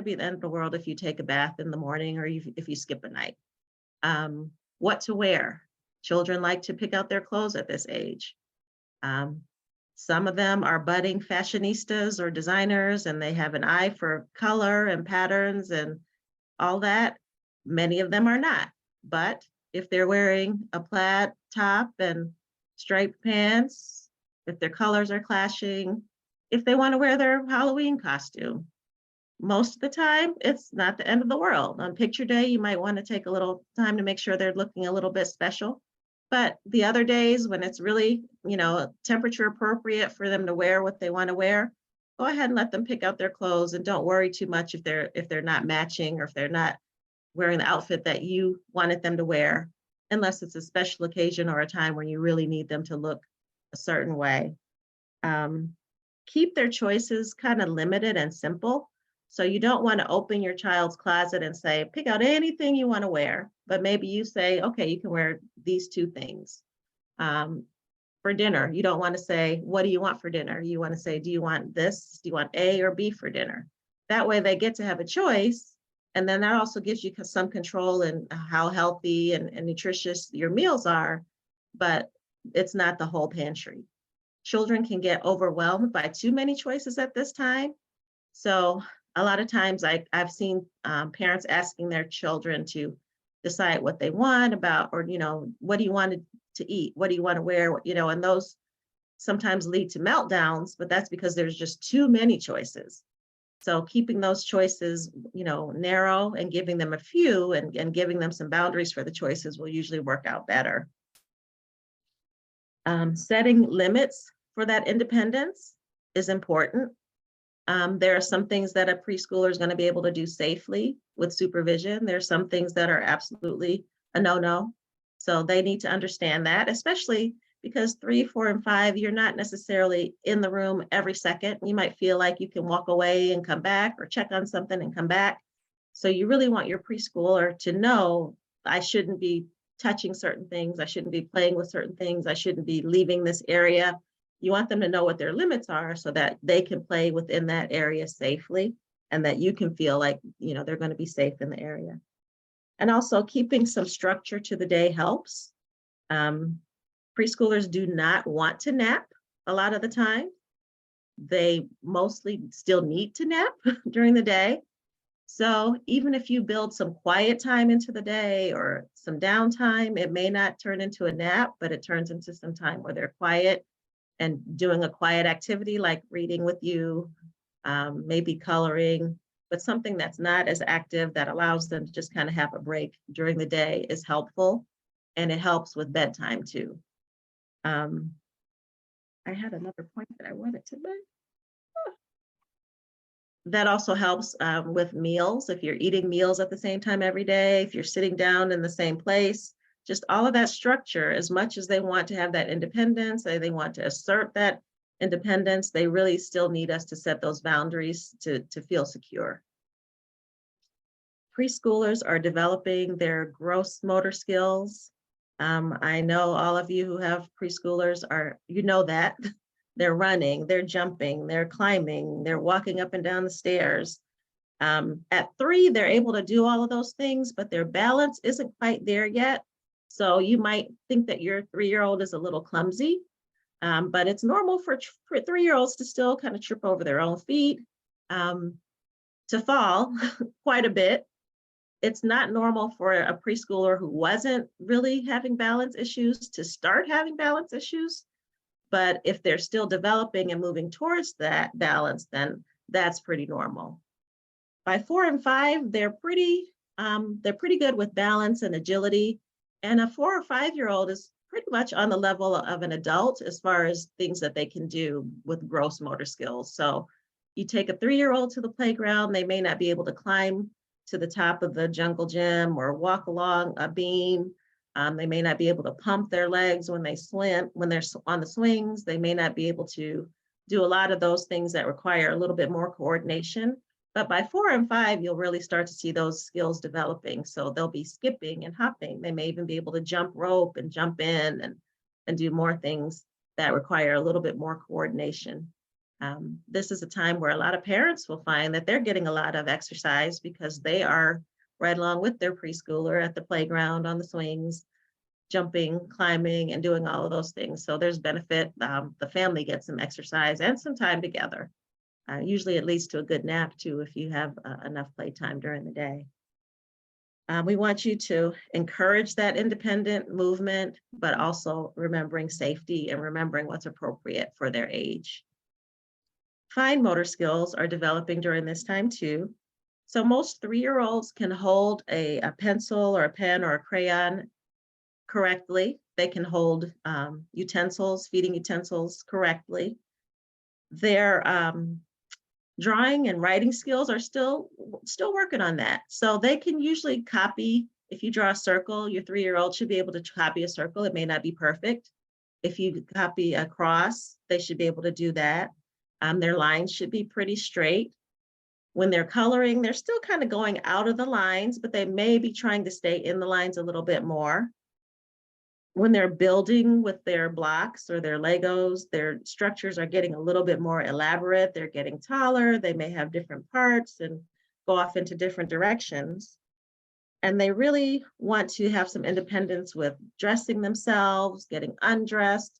to be the end of the world if you take a bath in the morning or if you skip a night. What to wear. Children like to pick out their clothes at this age. Some of them are budding fashionistas or designers, and they have an eye for color and patterns and all that. Many of them are not. But if they're wearing a plaid top and striped pants, if their colors are clashing, if they want to wear their Halloween costume, most of the time, it's not the end of the world. On picture day, you might want to take a little time to make sure they're looking a little bit special. But the other days when it's really, temperature appropriate for them to wear what they want to wear, go ahead and let them pick out their clothes, and don't worry too much if they're not matching or if they're not wearing the outfit that you wanted them to wear, unless it's a special occasion or a time when you really need them to look a certain way. Keep their choices kind of limited and simple. So you don't want to open your child's closet and say, pick out anything you want to wear, but maybe you say, okay, you can wear these two things. For dinner, you don't want to say, what do you want for dinner? You want to say, do you want this? Do you want A or B for dinner? That way they get to have a choice. And then that also gives you some control in how healthy and nutritious your meals are, but it's not the whole pantry. Children can get overwhelmed by too many choices at this time. So a lot of times I've seen parents asking their children to decide what they want about, or, what do you want to eat? What do you want to wear? And those sometimes lead to meltdowns, but that's because there's just too many choices. So keeping those choices, narrow and giving them a few and giving them some boundaries for the choices will usually work out better. Setting limits for that independence is important. There are some things that a preschooler is going to be able to do safely with supervision. There are some things that are absolutely a no-no. So they need to understand that, especially because 3, 4, and 5, you're not necessarily in the room every second. You might feel like you can walk away and come back, or check on something and come back. So you really want your preschooler to know, I shouldn't be touching certain things. I shouldn't be playing with certain things. I shouldn't be leaving this area. You want them to know what their limits are so that they can play within that area safely, and that you can feel like, they're going to be safe in the area. And also keeping some structure to the day helps. Preschoolers do not want to nap a lot of the time. They mostly still need to nap during the day. So even if you build some quiet time into the day or some downtime, it may not turn into a nap, but it turns into some time where they're quiet and doing a quiet activity like reading with you, maybe coloring, but something that's not as active that allows them to just kind of have a break during the day is helpful. And it helps with bedtime too. I had another point that I wanted to make. That also helps with meals. If you're eating meals at the same time every day, if you're sitting down in the same place, just all of that structure, as much as they want to have that independence, they want to assert that independence, they really still need us to set those boundaries to feel secure. Preschoolers are developing their gross motor skills. I know all of you who have preschoolers that they're running, they're jumping, they're climbing, they're walking up and down the stairs. At 3, they're able to do all of those things, but their balance isn't quite there yet. So you might think that your 3-year-old is a little clumsy, but it's normal for 3-year-olds to still kind of trip over their own feet, to fall quite a bit. It's not normal for a preschooler who wasn't really having balance issues to start having balance issues. But if they're still developing and moving towards that balance, then that's pretty normal. By 4 and 5, they're pretty good with balance and agility. And a 4 or 5-year-old is pretty much on the level of an adult as far as things that they can do with gross motor skills. So you take a 3-year-old to the playground, they may not be able to climb to the top of the jungle gym or walk along a beam. They may not be able to pump their legs when they swim, when they're on the swings. They may not be able to do a lot of those things that require a little bit more coordination. But by 4 and 5, you'll really start to see those skills developing. So they'll be skipping and hopping. They may even be able to jump rope and jump in and do more things that require a little bit more coordination. This is a time where a lot of parents will find that they're getting a lot of exercise because they are right along with their preschooler at the playground, on the swings, jumping, climbing, and doing all of those things. So there's benefit. The family gets some exercise and some time together. Usually it leads to a good nap too if you have enough playtime during the day. We want you to encourage that independent movement, but also remembering safety and remembering what's appropriate for their age. Fine motor skills are developing during this time too. So most 3-year-olds can hold a pencil or a pen or a crayon correctly. They can hold utensils, feeding utensils correctly. Their drawing and writing skills are still working on that. So they can usually copy. If you draw a circle, your 3-year-old should be able to copy a circle. It may not be perfect. If you copy a cross, they should be able to do that. Their lines should be pretty straight. When they're coloring, they're still kind of going out of the lines, but they may be trying to stay in the lines a little bit more. When they're building with their blocks or their Legos, their structures are getting a little bit more elaborate. They're getting taller. They may have different parts and go off into different directions. And they really want to have some independence with dressing themselves, getting undressed,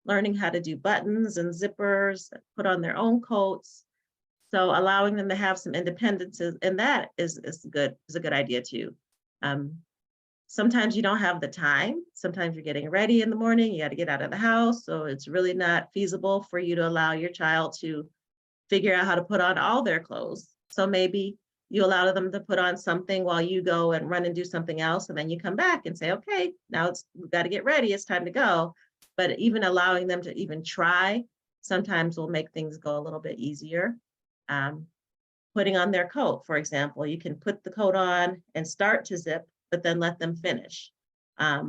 learning how to do buttons and zippers, put on their own coats. So allowing them to have some independence, and that is a good idea too. Sometimes you don't have the time. Sometimes you're getting ready in the morning, you got to get out of the house. So it's really not feasible for you to allow your child to figure out how to put on all their clothes. So maybe you allow them to put on something while you go and run and do something else. And then you come back and say, okay, now we've got to get ready. It's time to go. But even allowing them to even try sometimes will make things go a little bit easier. Putting on their coat, for example, you can put the coat on and start to zip, but then let them finish.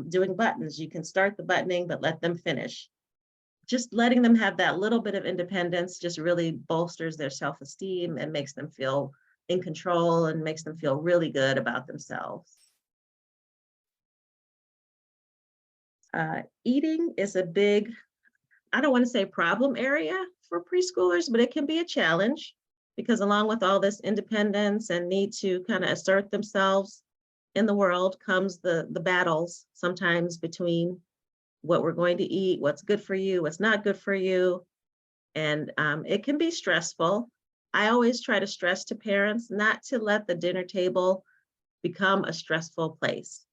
Doing buttons, you can start the buttoning, but let them finish. Just letting them have that little bit of independence just really bolsters their self-esteem and makes them feel in control and makes them feel really good about themselves. Eating is a big, I don't want to say problem area for preschoolers, but it can be a challenge because along with all this independence and need to kind of assert themselves in the world comes the battles sometimes between what we're going to eat, what's good for you, what's not good for you. And it can be stressful. I always try to stress to parents not to let the dinner table become a stressful place.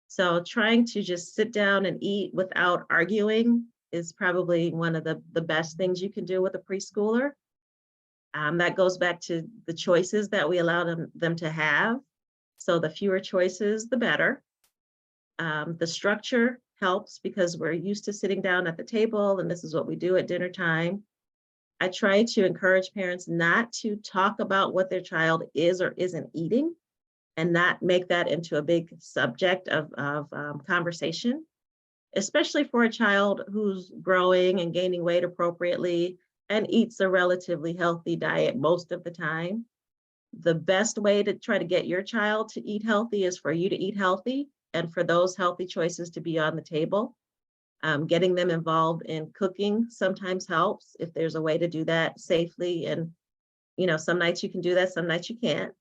So trying to just sit down and eat without arguing is probably one of the best things you can do with a preschooler. That goes back to the choices that we allow them to have. So the fewer choices, the better. The structure helps because we're used to sitting down at the table and this is what we do at dinner time. I try to encourage parents not to talk about what their child is or isn't eating and not make that into a big subject of conversation, especially for a child who's growing and gaining weight appropriately and eats a relatively healthy diet most of the time. The best way to try to get your child to eat healthy is for you to eat healthy and for those healthy choices to be on the table. Getting them involved in cooking sometimes helps if there's a way to do that safely. And, some nights you can do that, some nights you can't.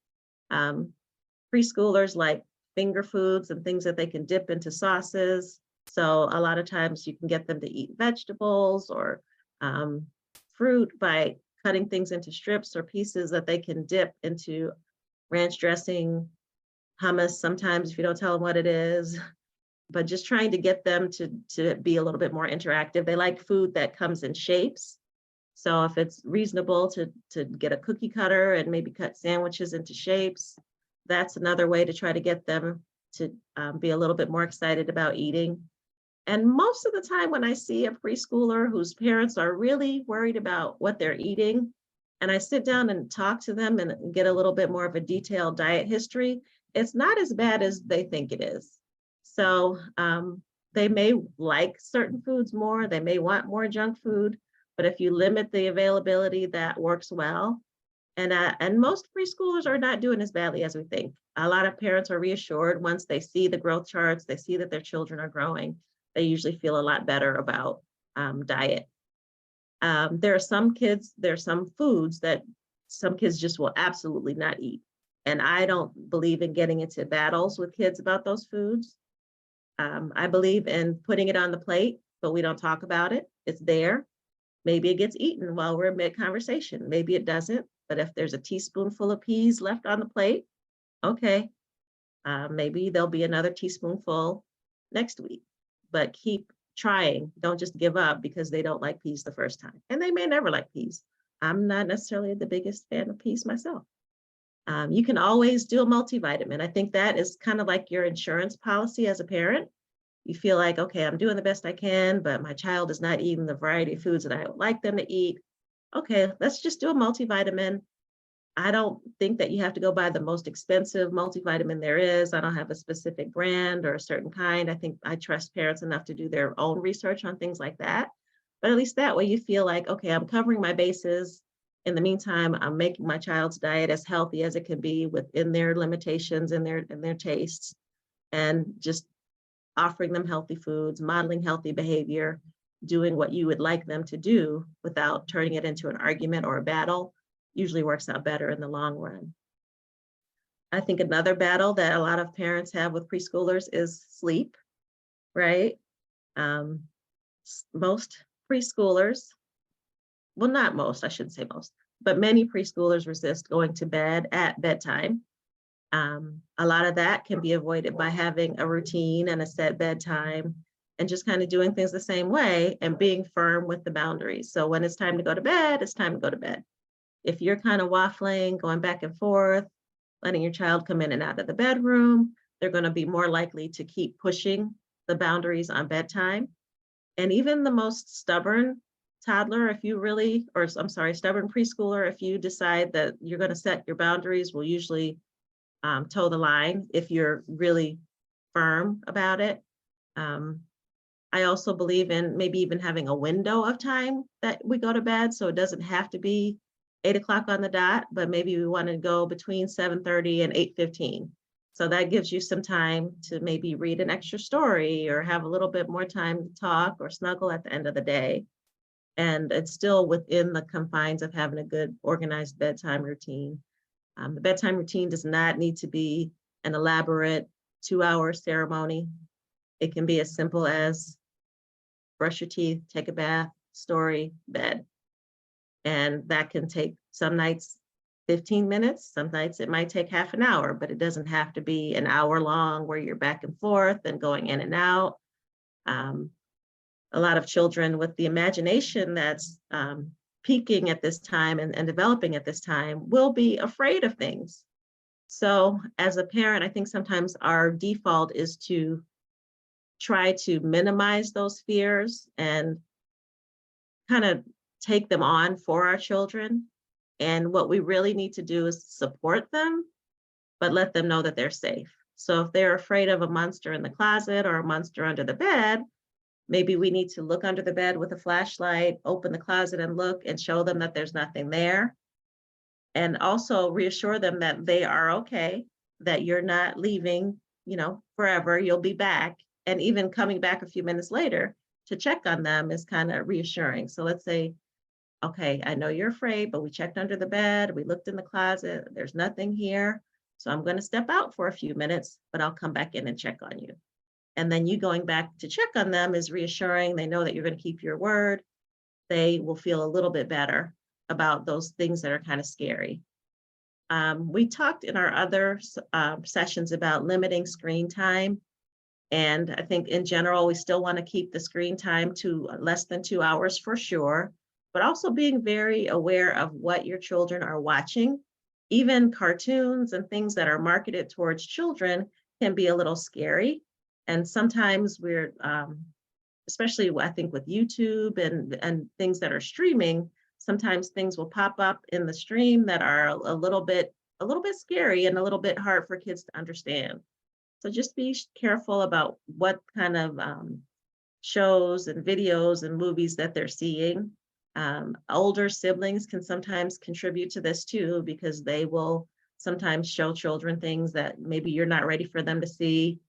Preschoolers like finger foods and things that they can dip into sauces. So a lot of times you can get them to eat vegetables or fruit by cutting things into strips or pieces that they can dip into ranch dressing, hummus sometimes if you don't tell them what it is, but just trying to get them to be a little bit more interactive. They like food that comes in shapes. So if it's reasonable to get a cookie cutter and maybe cut sandwiches into shapes, that's another way to try to get them to be a little bit more excited about eating. And most of the time when I see a preschooler whose parents are really worried about what they're eating, and I sit down and talk to them and get a little bit more of a detailed diet history, it's not as bad as they think it is. So they may like certain foods more, they may want more junk food, but if you limit the availability, that works well. And most preschoolers are not doing as badly as we think. A lot of parents are reassured once they see the growth charts, they see that their children are growing. They usually feel a lot better about diet. There are some foods that some kids just will absolutely not eat. And I don't believe in getting into battles with kids about those foods. I believe in putting it on the plate, but we don't talk about it. It's there. Maybe it gets eaten while we're mid-conversation. Maybe it doesn't. But if there's a teaspoonful of peas left on the plate, okay, maybe there'll be another teaspoonful next week. But keep trying. Don't just give up because they don't like peas the first time. And they may never like peas. I'm not necessarily the biggest fan of peas myself. You can always do a multivitamin. I think that is kind of like your insurance policy as a parent. You feel like, okay, I'm doing the best I can, but my child is not eating the variety of foods that I would like them to eat. Okay, let's just do a multivitamin. I don't think that you have to go buy the most expensive multivitamin there is. I don't have a specific brand or a certain kind. I think I trust parents enough to do their own research on things like that. But at least that way you feel like, okay, I'm covering my bases. In the meantime, I'm making my child's diet as healthy as it can be within their limitations and their tastes, and just offering them healthy foods, modeling healthy behavior, doing what you would like them to do without turning it into an argument or a battle usually works out better in the long run. I think another battle that a lot of parents have with preschoolers is sleep, right? Most preschoolers, well, not most, I shouldn't say most, but many preschoolers resist going to bed at bedtime. A lot of that can be avoided by having a routine and a set bedtime and just kind of doing things the same way and being firm with the boundaries. So when it's time to go to bed, it's time to go to bed. If you're kind of waffling, going back and forth, letting your child come in and out of the bedroom, they're going to be more likely to keep pushing the boundaries on bedtime. And even the most stubborn toddler, stubborn preschooler, if you decide that you're going to set your boundaries, will usually toe the line if you're really firm about it. I also believe in maybe even having a window of time that we go to bed. So it doesn't have to be 8 o'clock on the dot, but maybe we want to go between 7:30 and 8:15. So that gives you some time to maybe read an extra story or have a little bit more time to talk or snuggle at the end of the day. And it's still within the confines of having a good organized bedtime routine. The bedtime routine does not need to be an elaborate 2-hour ceremony. It can be as simple as brush your teeth, take a bath, story, bed. And that can take some nights 15 minutes, some nights it might take half an hour, but it doesn't have to be an hour long where you're back and forth and going in and out. A lot of children with the imagination that's peaking at this time and developing at this time will be afraid of things. So as a parent, I think sometimes our default is to try to minimize those fears and kind of take them on for our children. And what we really need to do is support them, but let them know that they're safe. So if they're afraid of a monster in the closet or a monster under the bed, maybe we need to look under the bed with a flashlight, open the closet and look and show them that there's nothing there. And also reassure them that they are okay, that you're not leaving, forever, you'll be back. And even coming back a few minutes later to check on them is kind of reassuring. So let's say, okay, I know you're afraid, but we checked under the bed, we looked in the closet, there's nothing here. So I'm going to step out for a few minutes, but I'll come back in and check on you. And then you going back to check on them is reassuring. They know that you're going to keep your word. They will feel a little bit better about those things that are kind of scary. We talked in our other sessions about limiting screen time. And I think in general, we still want to keep the screen time to less than 2 hours for sure, but also being very aware of what your children are watching. Even cartoons and things that are marketed towards children can be a little scary. And sometimes we're, especially I think with YouTube and things that are streaming, sometimes things will pop up in the stream that are a little bit scary and a little bit hard for kids to understand. So just be careful about what kind of shows and videos and movies that they're seeing. Older siblings can sometimes contribute to this too, because they will sometimes show children things that maybe you're not ready for them to see.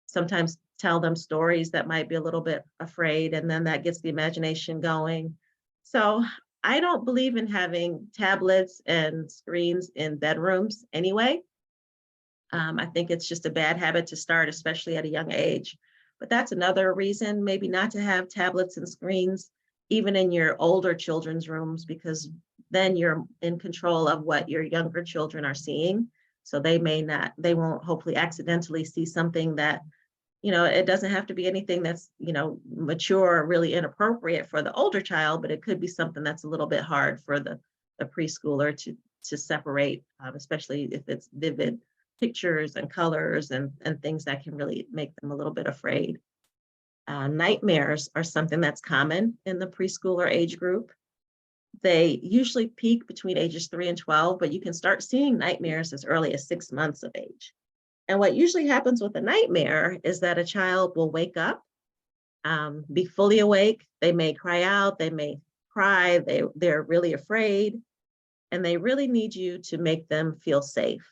Sometimes tell them stories that might be a little bit afraid, and then that gets the imagination going. So I don't believe in having tablets and screens in bedrooms anyway. I think it's just a bad habit to start, especially at a young age. But that's another reason maybe not to have tablets and screens even in your older children's rooms, because then you're in control of what your younger children are seeing. So they won't hopefully accidentally see something that, it doesn't have to be anything that's, mature or really inappropriate for the older child, but it could be something that's a little bit hard for the preschooler to separate, especially if it's vivid pictures and colors and things that can really make them a little bit afraid. Nightmares are something that's common in the preschooler age group. They usually peak between ages 3 and 12, but you can start seeing nightmares as early as 6 months of age. And what usually happens with a nightmare is that a child will wake up, be fully awake. They may cry out, they may cry, they're really afraid, and they really need you to make them feel safe.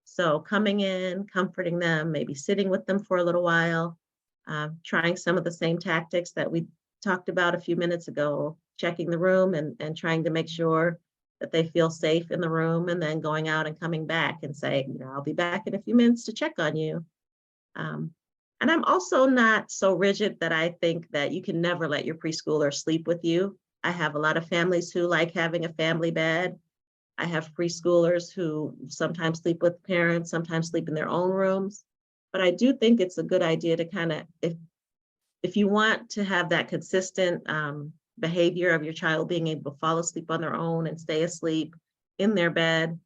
So coming in, comforting them, maybe sitting with them for a little while, trying some of the same tactics that we talked about a few minutes ago, checking the room and trying to make sure that they feel safe in the room, and then going out and coming back and saying, I'll be back in a few minutes to check on you. And I'm also not so rigid that I think that you can never let your preschooler sleep with you. I have a lot of families who like having a family bed. I have preschoolers who sometimes sleep with parents, sometimes sleep in their own rooms. But I do think it's a good idea to kind of, if you want to have that consistent behavior of your child being able to fall asleep on their own and stay asleep in their bed.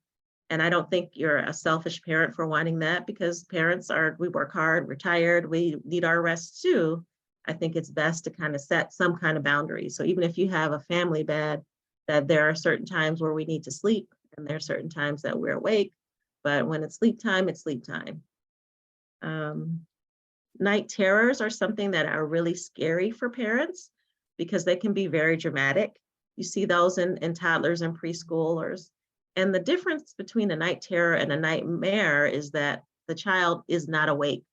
And I don't think you're a selfish parent for wanting that, because we work hard, we're tired, we need our rest too. I think it's best to kind of set some kind of boundaries. So even if you have a family bed, that there are certain times where we need to sleep and there are certain times that we're awake, but when it's sleep time, it's sleep time. Night terrors are something that are really scary for parents because they can be very dramatic. You see those in toddlers and preschoolers. And the difference between a night terror and a nightmare is that the child is not awake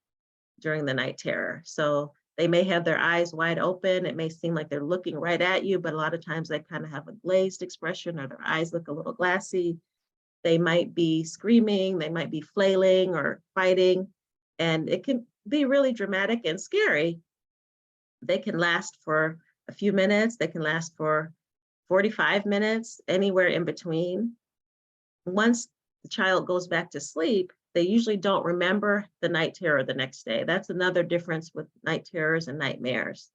during the night terror. So they may have their eyes wide open. It may seem like they're looking right at you, but a lot of times they kind of have a glazed expression, or their eyes look a little glassy. They might be screaming, they might be flailing or fighting, and it can be really dramatic and scary. They can last for a few minutes, they can last for 45 minutes, anywhere in between. Once the child goes back to sleep, they usually don't remember the night terror the next day. That's another difference with night terrors and nightmares.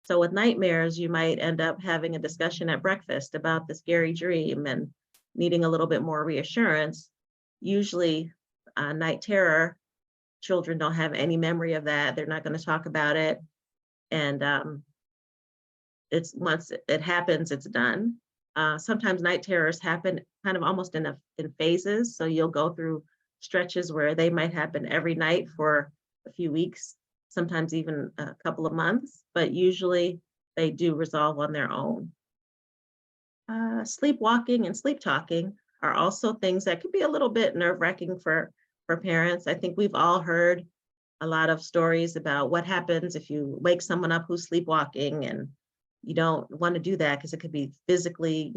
So with nightmares, you might end up having a discussion at breakfast about the scary dream and needing a little bit more reassurance. Usually, night terror, children don't have any memory of that. They're not going to talk about it. And it's once it happens, it's done. Sometimes night terrors happen kind of almost in phases. So you'll go through stretches where they might happen every night for a few weeks, sometimes even a couple of months, but usually they do resolve on their own. Sleepwalking and sleep talking are also things that could be a little bit nerve-wracking for parents. I think we've all heard a lot of stories about what happens if you wake someone up who's sleepwalking, and you don't want to do that because it could be physically,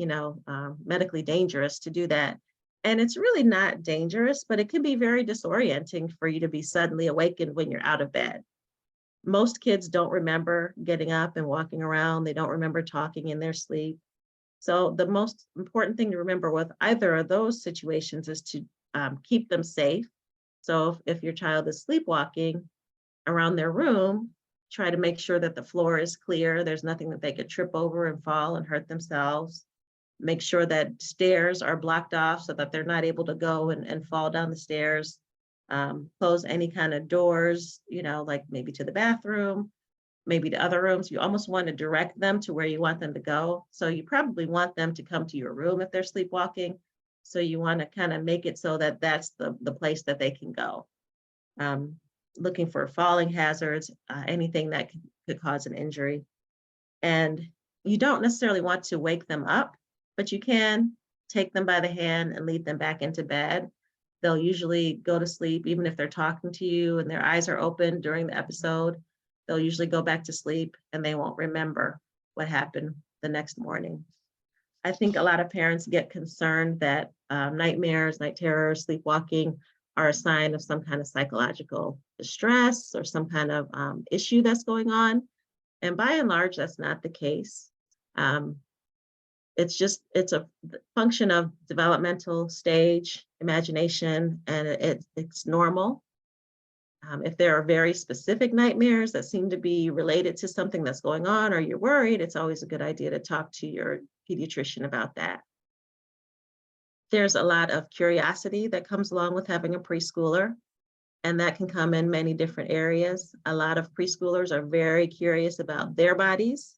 medically dangerous to do that. And it's really not dangerous, but it can be very disorienting for you to be suddenly awakened when you're out of bed. Most kids don't remember getting up and walking around. They don't remember talking in their sleep. So the most important thing to remember with either of those situations is to keep them safe. So if your child is sleepwalking around their room, try to make sure that the floor is clear. There's nothing that they could trip over and fall and hurt themselves. Make sure that stairs are blocked off so that they're not able to go and fall down the stairs. Close any kind of doors, like maybe to the bathroom, maybe to other rooms. You almost want to direct them to where you want them to go. So you probably want them to come to your room if they're sleepwalking. So you want to kind of make it so that that's the place that they can go. Looking for falling hazards, anything that could cause an injury. And you don't necessarily want to wake them up, but you can take them by the hand and lead them back into bed. They'll usually go to sleep, even if they're talking to you and their eyes are open during the episode, they'll usually go back to sleep and they won't remember what happened the next morning. I think a lot of parents get concerned that nightmares, night terrors, sleepwalking are a sign of some kind of psychological distress or some kind of issue that's going on. And by and large, that's not the case. It's a function of developmental stage, imagination, and it's normal. If there are very specific nightmares that seem to be related to something that's going on or you're worried, it's always a good idea to talk to your pediatrician about that. There's a lot of curiosity that comes along with having a preschooler, and that can come in many different areas. A lot of preschoolers are very curious about their bodies.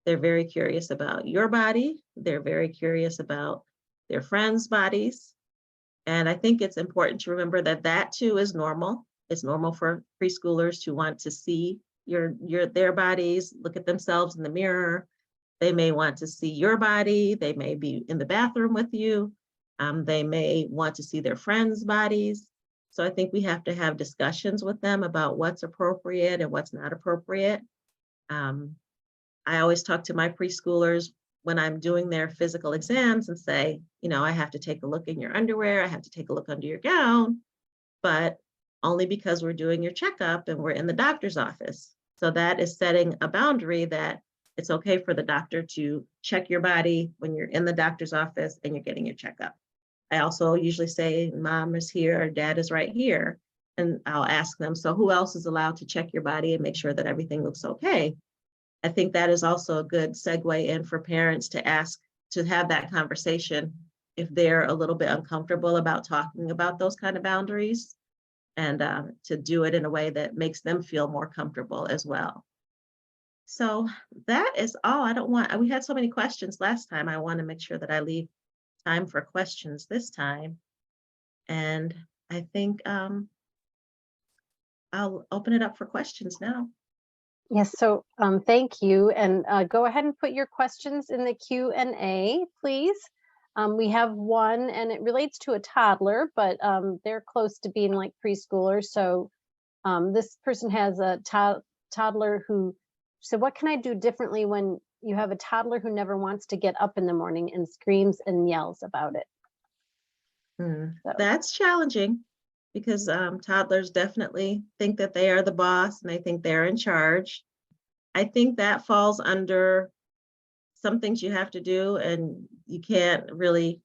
They're very curious about your body. They're very curious about their friends' bodies. And I think it's important to remember that that too is normal. It's normal for preschoolers to want to see their bodies, look at themselves in the mirror. They may want to see your body. They may be in the bathroom with you. They may want to see their friends' bodies. So I think we have to have discussions with them about what's appropriate and what's not appropriate. I always talk to my preschoolers when I'm doing their physical exams and say, I have to take a look in your underwear. I have to take a look under your gown, but only because we're doing your checkup and we're in the doctor's office. So that is setting a boundary that it's okay for the doctor to check your body when you're in the doctor's office and you're getting your checkup. I also usually say, mom is here, or dad is right here. And I'll ask them, so who else is allowed to check your body and make sure that everything looks okay? I think that is also a good segue in for parents to ask, to have that conversation if they're a little bit uncomfortable about talking about those kind of boundaries, and to do it in a way that makes them feel more comfortable as well. So that is all. We had so many questions last time. I want to make sure that I leave time for questions this time. And I think I'll open it up for questions now. Yes, so thank you. And go ahead and put your questions in the Q&A, please. We have one, and it relates to a toddler, but they're close to being like preschoolers. So this person has a toddler who said, what can I do differently when you have a toddler who never wants to get up in the morning and screams and yells about it? So. That's challenging, because toddlers definitely think that they are the boss and they think they're in charge. I think that falls under some things you have to do and you can't really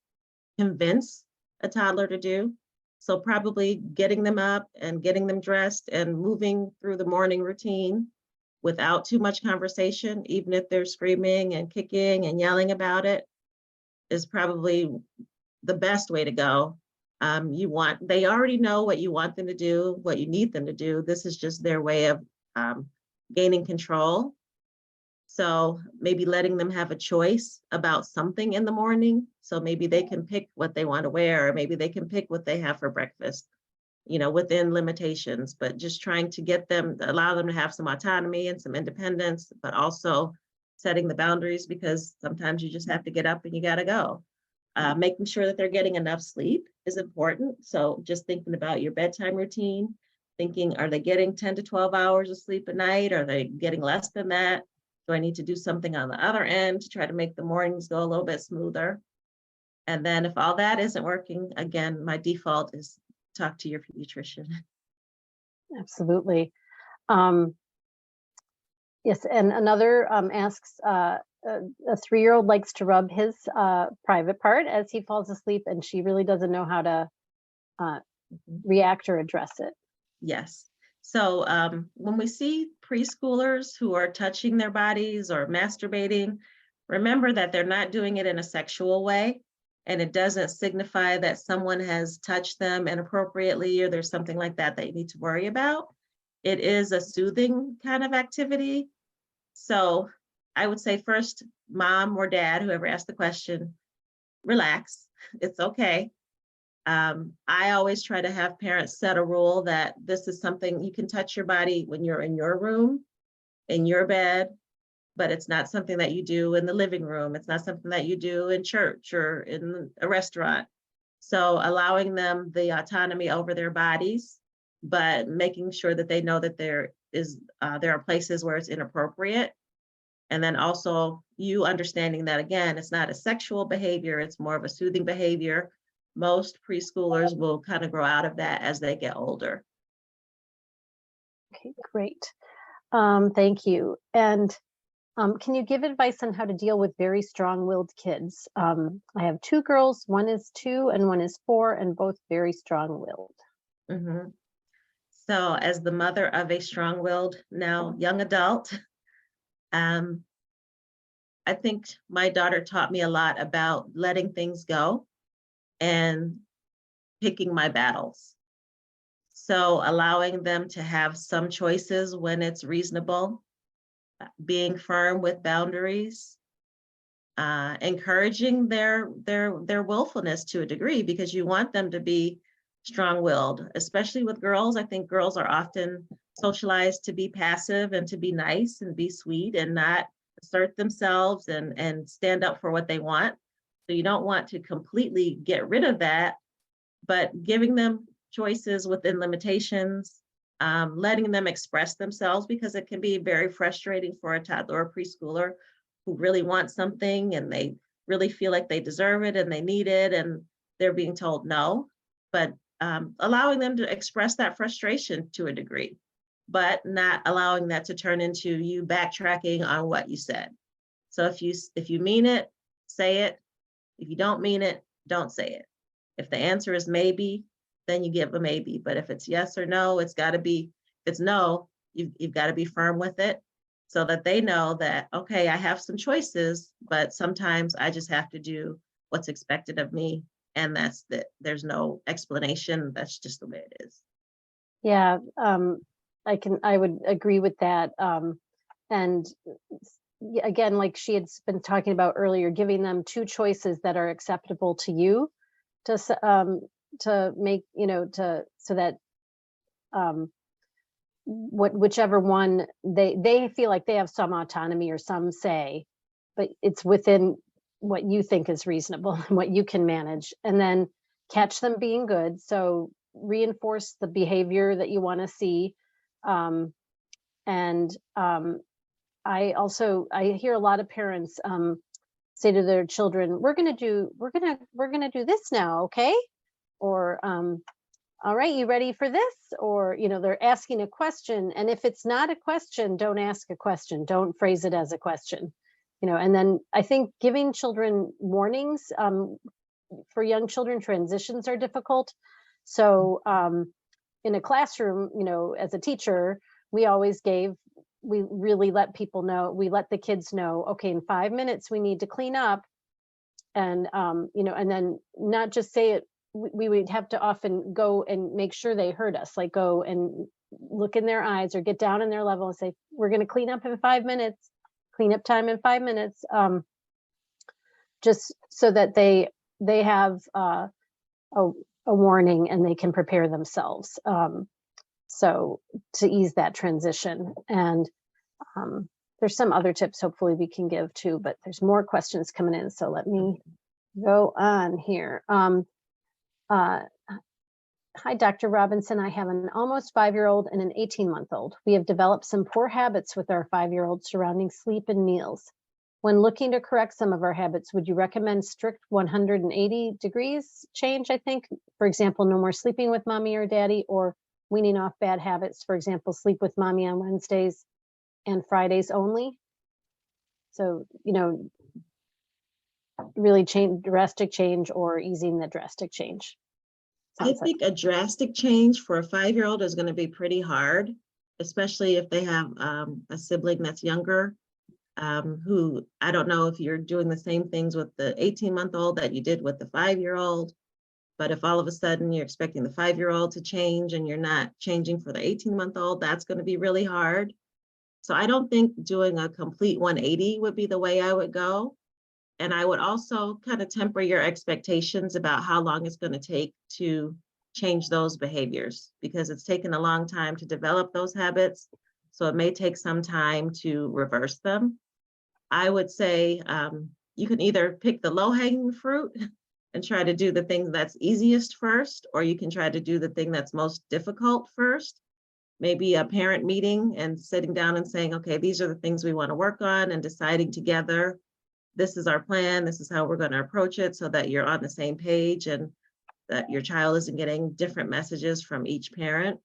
convince a toddler to do. So probably getting them up and getting them dressed and moving through the morning routine without too much conversation, even if they're screaming and kicking and yelling about it, is probably the best way to go. They already know what you want them to do, what you need them to do. This is just their way of gaining control. So maybe letting them have a choice about something in the morning. So maybe they can pick what they want to wear, or maybe they can pick what they have for breakfast, within limitations, but just trying to allow them to have some autonomy and some independence, but also setting the boundaries, because sometimes you just have to get up and you got to go. Making sure that they're getting enough sleep is important. So just thinking about your bedtime routine, thinking, are they getting 10 to 12 hours of sleep a night? Are they getting less than that? Do I need to do something on the other end to try to make the mornings go a little bit smoother? And then if all that isn't working, again, my default is talk to your pediatrician. Absolutely. Yes, and another asks, a 3-year-old likes to rub his private part as he falls asleep, and she really doesn't know how to react or address it. Yes. So when we see preschoolers who are touching their bodies or masturbating, remember that they're not doing it in a sexual way, and it doesn't signify that someone has touched them inappropriately or there's something like that that you need to worry about. It is a soothing kind of activity. So I would say first, mom or dad, whoever asked the question, relax. It's okay. I always try to have parents set a rule that this is something you can touch your body when you're in your room, in your bed, but it's not something that you do in the living room. It's not something that you do in church or in a restaurant. So allowing them the autonomy over their bodies, but making sure that they know that there are places where it's inappropriate. And then also you understanding that, again, it's not a sexual behavior, it's more of a soothing behavior. Most preschoolers will kind of grow out of that as they get older. Okay, great. Thank you. And can you give advice on how to deal with very strong-willed kids? I have 2 girls, one is 2 and one is 4, and both very strong-willed. Mhm. So as the mother of a strong-willed, now young adult, I think my daughter taught me a lot about letting things go and picking my battles. So allowing them to have some choices when it's reasonable, being firm with boundaries, encouraging their willfulness to a degree, because you want them to be strong-willed, especially with girls. I think girls are often socialized to be passive and to be nice and be sweet and not assert themselves and stand up for what they want. So you don't want to completely get rid of that, but giving them choices within limitations, letting them express themselves, because it can be very frustrating for a toddler or preschooler who really want something and they really feel like they deserve it and they need it and they're being told no. But allowing them to express that frustration to a degree, but not allowing that to turn into you backtracking on what you said. So if you mean it, say it. If you don't mean it, don't say it. If the answer is maybe, then you give a maybe. But if it's yes or no, it's got to be, if it's no, you've got to be firm with it so that they know that, okay, I have some choices, but sometimes I just have to do what's expected of me. And that's that. There's no explanation. That's just the way it is. Yeah, I would agree with that. And again, like she had been talking about earlier, giving them 2 choices that are acceptable to you to make, so that whichever one they feel like they have some autonomy or some say, but it's within what you think is reasonable and what you can manage, and then catch them being good. So reinforce the behavior that you want to see. And I hear a lot of parents say to their children, we're going to do this now, okay? Or all right, you ready for this? Or, they're asking a question. And if it's not a question, don't ask a question. Don't phrase it as a question. And then I think giving children warnings, for young children, transitions are difficult. So in a classroom, as a teacher, we really let people know, we let the kids know, okay, in 5 minutes, we need to clean up. And, and then not just say it, we would have to often go and make sure they heard us, like go and look in their eyes or get down in their level and say, we're going to clean up in 5 minutes, clean up time in 5 minutes. Just so that they have a warning and they can prepare themselves. So to ease that transition. And there's some other tips hopefully we can give too, but there's more questions coming in. So let me go on here. Hi, Dr. Robinson. I have an almost 5-year-old and an 18-month-old. We have developed some poor habits with our 5-year-old surrounding sleep and meals. When looking to correct some of our habits, would you recommend strict 180 degrees change, I think? For example, no more sleeping with mommy or daddy, or weaning off bad habits, for example, sleep with mommy on Wednesdays and Fridays only. So, really drastic change or easing the drastic change. I think a drastic change for a 5-year-old is going to be pretty hard, especially if they have a sibling that's younger, who, I don't know if you're doing the same things with the 18-month-old that you did with the 5-year-old, but if all of a sudden you're expecting the 5-year-old to change and you're not changing for the 18-month-old, that's going to be really hard. So I don't think doing a complete 180 would be the way I would go. And I would also kind of temper your expectations about how long it's going to take to change those behaviors, because it's taken a long time to develop those habits. So it may take some time to reverse them. I would say you can either pick the low-hanging fruit and try to do the thing that's easiest first, or you can try to do the thing that's most difficult first. Maybe a parent meeting and sitting down and saying, okay, these are the things we want to work on, and deciding together, this is our plan, this is how we're going to approach it, so that you're on the same page and that your child isn't getting different messages from each parent.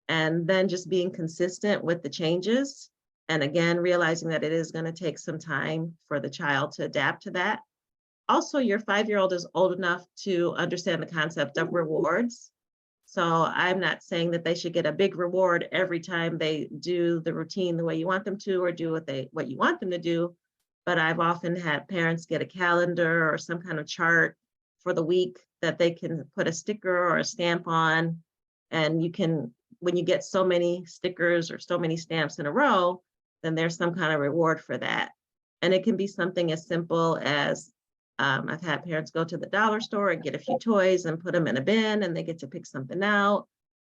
And then just being consistent with the changes. And again, realizing that it is going to take some time for the child to adapt to that. Also, your 5-year-old is old enough to understand the concept of rewards. So I'm not saying that they should get a big reward every time they do the routine the way you want them to, or do what you want them to do. But I've often had parents get a calendar or some kind of chart for the week that they can put a sticker or a stamp on. And you can, when you get so many stickers or so many stamps in a row, then there's some kind of reward for that. And it can be something as simple as, I've had parents go to the dollar store and get a few toys and put them in a bin, and they get to pick something out.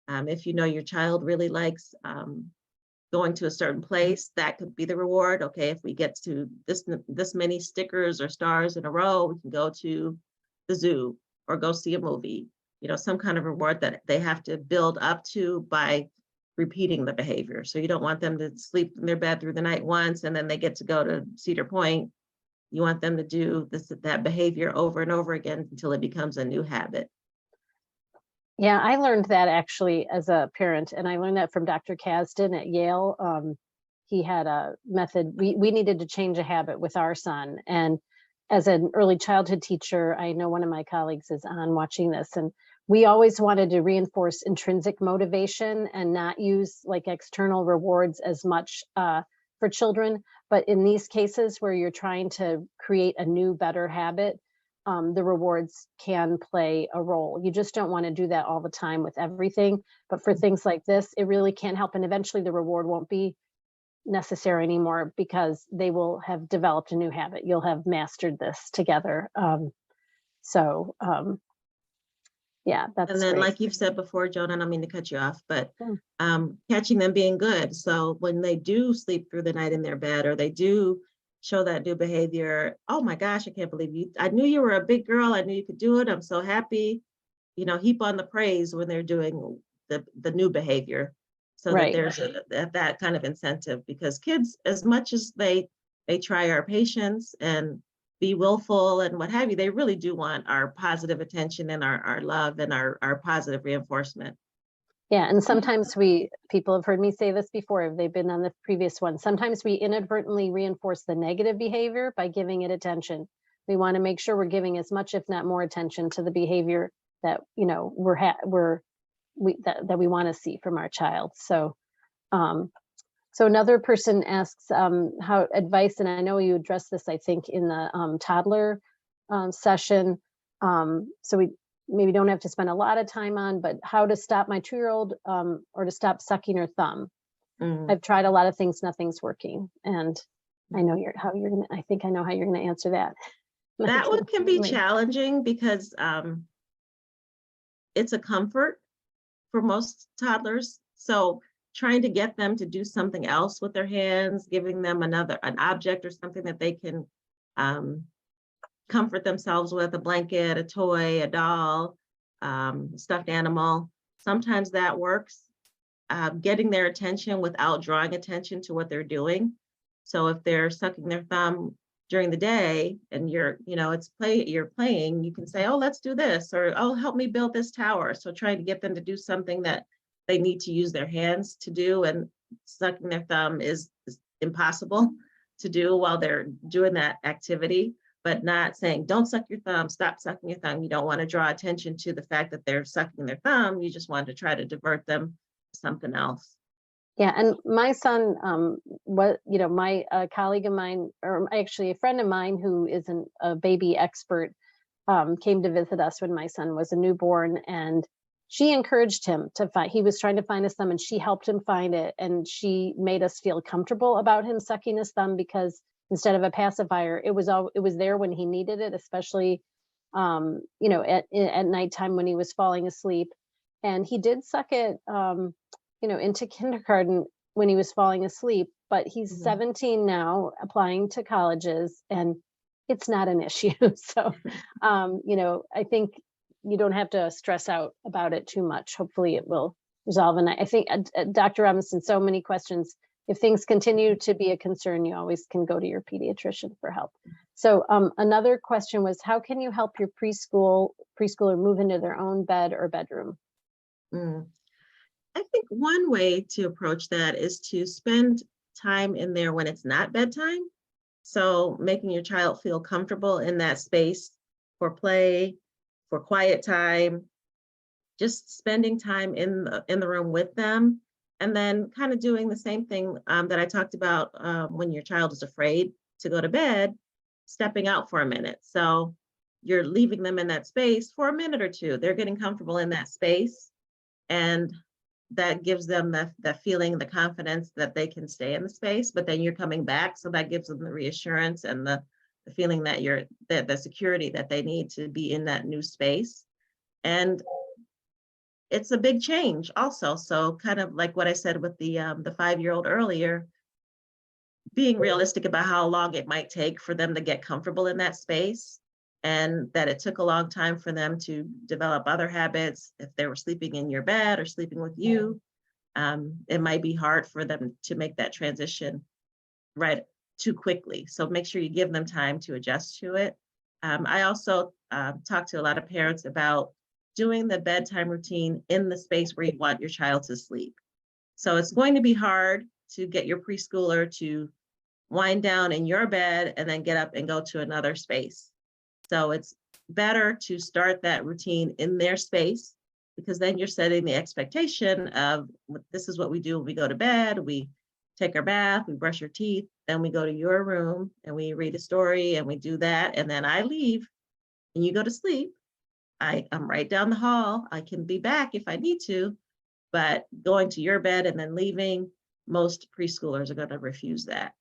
If you know your child really likes going to a certain place, that could be the reward. Okay, if we get to this many stickers or stars in a row, we can go to the zoo or go see a movie. You know, some kind of reward that they have to build up to by repeating the behavior. So you don't want them to sleep in their bed through the night once and then they get to go to Cedar Point. You want them to do that behavior over and over again until it becomes a new habit. Yeah, I learned that actually as a parent, and I learned that from Dr. Kasdan at Yale. He had a method. We needed to change a habit with our son. And as an early childhood teacher, I know one of my colleagues is on watching this, and we always wanted to reinforce intrinsic motivation and not use like external rewards as much for children. But in these cases where you're trying to create a new, better habit, the rewards can play a role. You just don't want to do that all the time with everything. But for things like this, it really can help. And eventually the reward won't be necessary anymore because they will have developed a new habit. You'll have mastered this together. Yeah, that's And then, great. like you've said before, Joan, I don't mean to cut you off, but Mm. catching them being good. So when they do sleep through the night in their bed, or they do show that new behavior, oh my gosh, I can't believe you. I knew you were a big girl. I knew you could do it. I'm so happy. You know, heap on the praise when they're doing the new behavior, so that Right. there's that kind of incentive, because kids, as much as they try our patience and be willful and what have you, they really do want our positive attention and our love and our positive reinforcement. Yeah, and sometimes people have heard me say this before, if they've been on the previous one, sometimes we inadvertently reinforce the negative behavior by giving it attention. We want to make sure we're giving as much, if not more, attention to the behavior that, you know, that we want to see from our child. So another person asks how advice, and I know you addressed this, I think, in the toddler session. So we maybe don't have to spend a lot of time on, but how to stop my 2-year-old or to stop sucking her thumb. I've tried a lot of things, nothing's working. And I know I think I know how you're gonna answer that. That one can be Right. challenging because it's a comfort for most toddlers. So trying to get them to do something else with their hands, giving them an object or something that they can comfort themselves with, a blanket, a toy, a doll, stuffed animal. Sometimes that works. Getting their attention without drawing attention to what they're doing. So if they're sucking their thumb during the day and you're playing, you can say, oh, let's do this, or oh, help me build this tower. So trying to get them to do something that they need to use their hands to do, and sucking their thumb is impossible to do while they're doing that activity. But not saying, don't suck your thumb, stop sucking your thumb. You don't want to draw attention to the fact that they're sucking their thumb. You just want to try to divert them to something else. Yeah, and my son, my colleague of mine, or actually a friend of mine who isn't a baby expert, came to visit us when my son was a newborn, and she encouraged him to find. He was trying to find his thumb, and she helped him find it, and she made us feel comfortable about him sucking his thumb, because instead of a pacifier, it was there when he needed it, especially at nighttime when he was falling asleep, and he did suck it. Into kindergarten when he was falling asleep, but he's 17 now, applying to colleges, and it's not an issue. So, I think you don't have to stress out about it too much. Hopefully it will resolve. And I think, Dr. Robinson, so many questions. If things continue to be a concern, you always can go to your pediatrician for help. So another question was, how can you help your preschooler move into their own bed or bedroom? I think one way to approach that is to spend time in there when it's not bedtime. So making your child feel comfortable in that space for play, for quiet time, just spending time in the room with them, and then kind of doing the same thing that I talked about when your child is afraid to go to bed, stepping out for a minute. So you're leaving them in that space for a minute or two. They're getting comfortable in that space, and that gives them the feeling, the confidence that they can stay in the space, but then you're coming back. So that gives them the reassurance and the feeling that the security that they need to be in that new space. And it's a big change also. So kind of like what I said with the 5-year-old earlier, being realistic about how long it might take for them to get comfortable in that space, and that it took a long time for them to develop other habits. If they were sleeping in your bed or sleeping with you, it might be hard for them to make that transition right too quickly. So make sure you give them time to adjust to it. I also talk to a lot of parents about doing the bedtime routine in the space where you want your child to sleep. So it's going to be hard to get your preschooler to wind down in your bed and then get up and go to another space. So it's better to start that routine in their space, because then you're setting the expectation of, this is what we do when we go to bed. We take our bath, we brush our teeth, then we go to your room and we read a story and we do that. And then I leave and you go to sleep. I'm right down the hall. I can be back if I need to, but going to your bed and then leaving, most preschoolers are going to refuse that.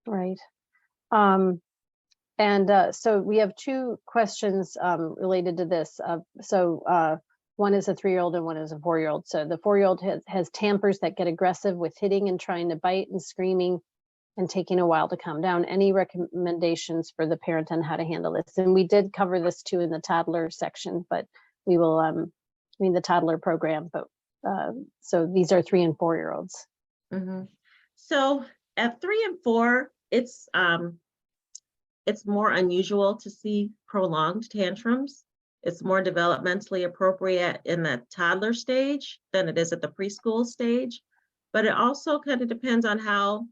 Right. So we have two questions related to this. One is a 3-year-old and one is a 4-year-old. So the 4-year-old has tampers that get aggressive with hitting and trying to bite and screaming and taking a while to calm down. Any recommendations for the parent on how to handle this? And we did cover this too in the toddler section, but we will, the toddler program, but so these are 3 and 4-year-olds. So at 3 and 4, it's more unusual to see prolonged tantrums. It's more developmentally appropriate in the toddler stage than it is at the preschool stage. But it also kind of depends on how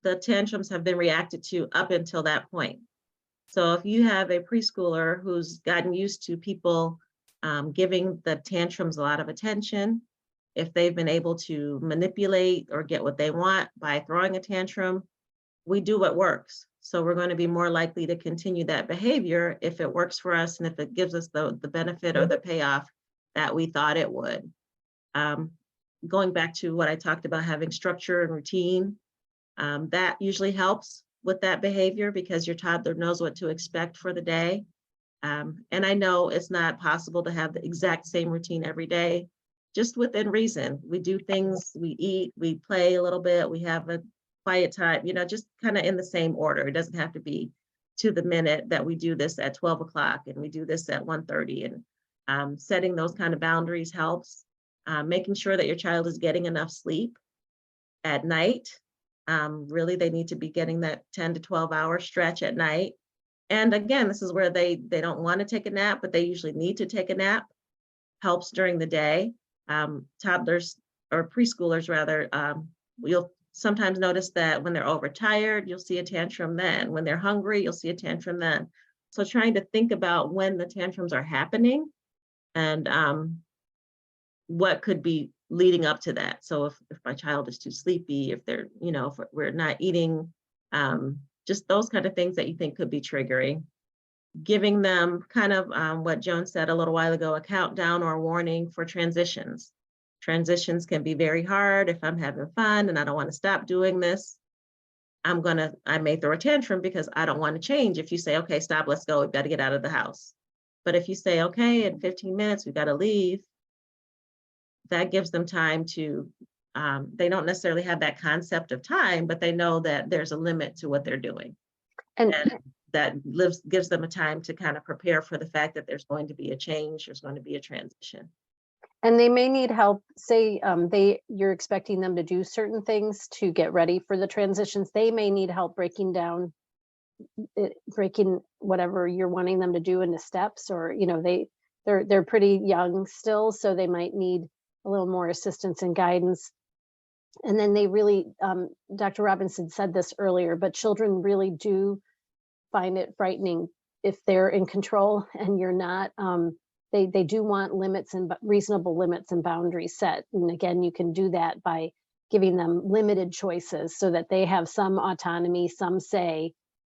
the tantrums have been reacted to up until that point. So if you have a preschooler who's gotten used to people giving the tantrums a lot of attention, if they've been able to manipulate or get what they want by throwing a tantrum, we do what works. So we're going to be more likely to continue that behavior if it works for us and if it gives us the benefit or the payoff that we thought it would. Going back to what I talked about, having structure and routine, that usually helps with that behavior because your toddler knows what to expect for the day. And I know it's not possible to have the exact same routine every day, just within reason. We do things, we eat, we play a little bit, we have a quiet time, just kind of in the same order. It doesn't have to be to the minute that we do this at 12 o'clock and we do this at 1:30. And setting those kind of boundaries helps. Making sure that your child is getting enough sleep at night. Really, they need to be getting that 10 to 12 hour stretch at night. And again, this is where they don't want to take a nap, but they usually need to take a nap. Helps during the day. Toddlers or preschoolers rather, you'll sometimes notice that when they're overtired, you'll see a tantrum then. When they're hungry, you'll see a tantrum then. So trying to think about when the tantrums are happening and what could be leading up to that. So if my child is too sleepy, if they're, if we're not eating, just those kind of things that you think could be triggering. Giving them kind of what Joan said a little while ago, a countdown or a warning for transitions. Transitions can be very hard. If I'm having fun and I don't want to stop doing this, I may throw a tantrum because I don't want to change. If you say, okay, stop, let's go, we've got to get out of the house. But if you say, okay, in 15 minutes, we've got to leave, that gives them time to, they don't necessarily have that concept of time, but they know that there's a limit to what they're doing. And that gives them a time to kind of prepare for the fact that there's going to be a change, there's going to be a transition. they may need help, say you're expecting them to do certain things to get ready for the transitions. They may need help breaking whatever you're wanting them to do into steps, or they're pretty young still, so they might need a little more assistance and guidance. And then they really, Dr. Robinson said this earlier, but children really do find it frightening if they're in control and you're not. They do want limits and reasonable limits and boundaries set. And again, you can do that by giving them limited choices so that they have some autonomy, some say,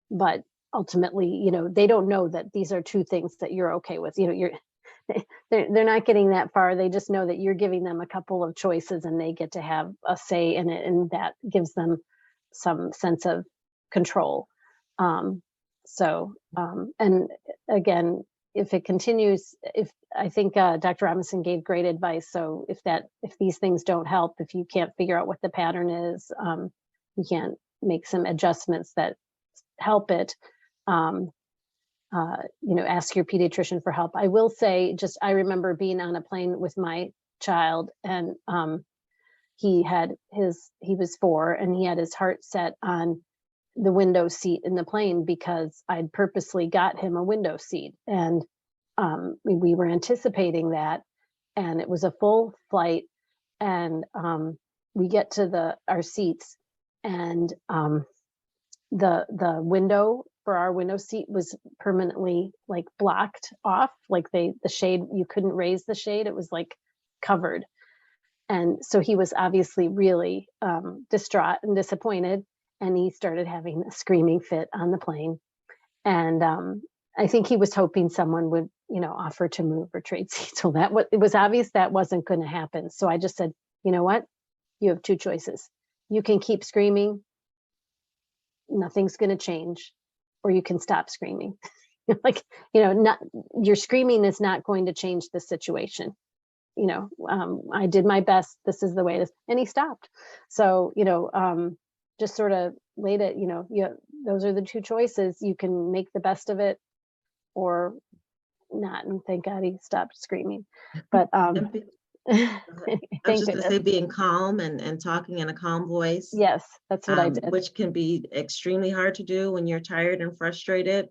but ultimately, they don't know that these are two things that you're okay with. They're not getting that far. They just know that you're giving them a couple of choices and they get to have a say in it, and that gives them some sense of control. And again, if it continues, I think Dr. Robinson gave great advice. So if these things don't help, if you can't figure out what the pattern is, you can't make some adjustments that help it. Ask your pediatrician for help. I will say, I remember being on a plane with my child, and he was 4, and he had his heart set on the window seat in the plane because I'd purposely got him a window seat, and we were anticipating that, and it was a full flight, and we get to our seats, and the window for our window seat was permanently blocked off, the shade, you couldn't raise the shade, it was covered. And so he was obviously really distraught and disappointed, and he started having a screaming fit on the plane. And I think he was hoping someone would offer to move or trade seats. So it was obvious that wasn't going to happen. So I just said, you know what, you have 2 choices. You can keep screaming, nothing's going to change, or you can stop screaming. Your screaming is not going to change the situation. I did my best. This is the way it is. And he stopped. So, just sort of laid it, those are the 2 choices. You can make the best of it or not. And thank God he stopped screaming. But I was just going to say, being calm and talking in a calm voice. Yes, that's what I did. Which can be extremely hard to do when you're tired and frustrated.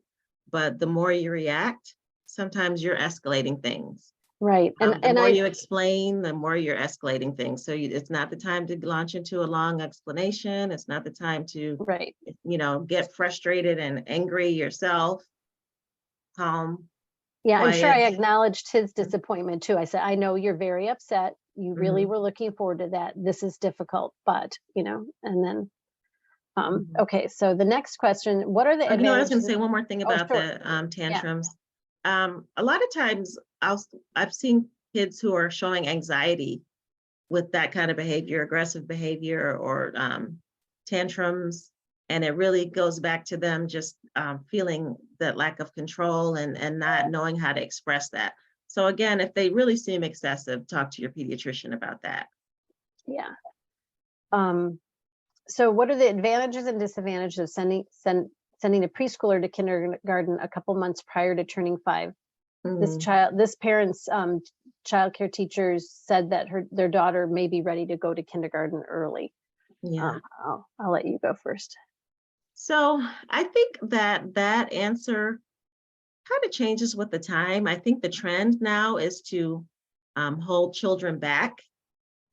But the more you react, sometimes you're escalating things. Right. The more you explain, the more you're escalating things. So it's not the time to launch into a long explanation. It's not the time to, get frustrated and angry yourself. Calm. Yeah, quiet. I'm sure I acknowledged his disappointment too. I said, I know you're very upset. You really were looking forward to that. This is difficult, but, and then, okay. So the next question, what are the advantages? I was going to say one more thing about the tantrums. Yeah. A lot of times I've seen kids who are showing anxiety with that kind of behavior, aggressive behavior, or tantrums. And it really goes back to them just feeling that lack of control and not knowing how to express that. So again, if they really seem excessive, talk to your pediatrician about that. Yeah. So what are the advantages and disadvantages of sending a preschooler to kindergarten a couple months prior to turning 5? This parent's childcare teachers said that their daughter may be ready to go to kindergarten early. Yeah. I'll let you go first. So I think that answer kind of changes with the time. I think the trend now is to hold children back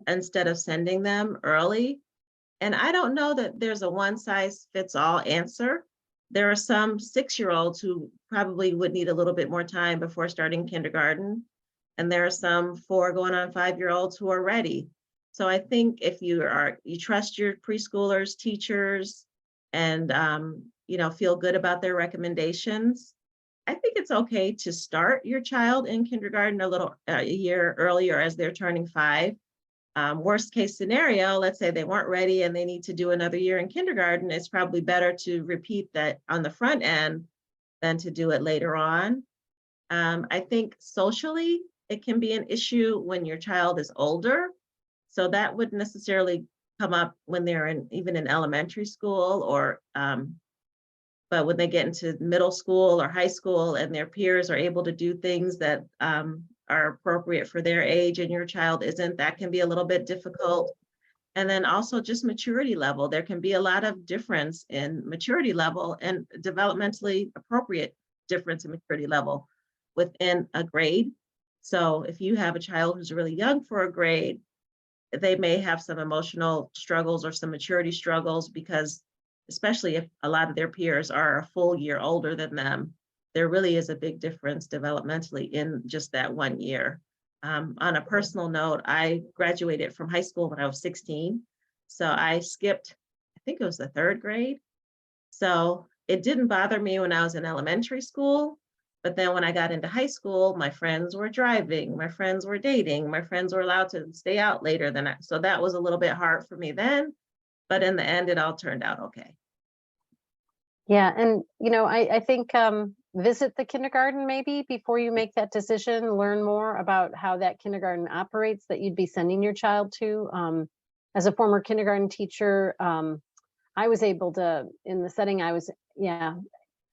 instead of sending them early. And I don't know that there's a one-size-fits-all answer. There are some 6-year-olds who probably would need a little bit more time before starting kindergarten. And there are some 4 going on 5-year-olds who are ready. So I think if you trust your preschoolers, teachers, and feel good about their recommendations, I think it's okay to start your child in kindergarten a year earlier as they're turning 5. Worst case scenario, let's say they weren't ready and they need to do another year in kindergarten, it's probably better to repeat that on the front end than to do it later on. I think socially, it can be an issue when your child is older. So that wouldn't necessarily come up when they're even in elementary school or But when they get into middle school or high school and their peers are able to do things that are appropriate for their age and your child isn't, that can be a little bit difficult. And then also just maturity level. There can be a lot of difference in maturity level and developmentally appropriate difference in maturity level within a grade. So if you have a child who's really young for a grade, they may have some emotional struggles or some maturity struggles because, especially if a lot of their peers are a full year older than them, there really is a big difference developmentally in just that 1 year. On a personal note, I graduated from high school when I was 16. So I skipped, I think it was the 3rd grade. So it didn't bother me when I was in elementary school. But then when I got into high school, my friends were driving, my friends were dating, my friends were allowed to stay out later than I. So that was a little bit hard for me then. But in the end, it all turned out okay. Yeah, and I think visit the kindergarten maybe before you make that decision, learn more about how that kindergarten operates that you'd be sending your child to. As a former kindergarten teacher, I was able to, in the setting I was,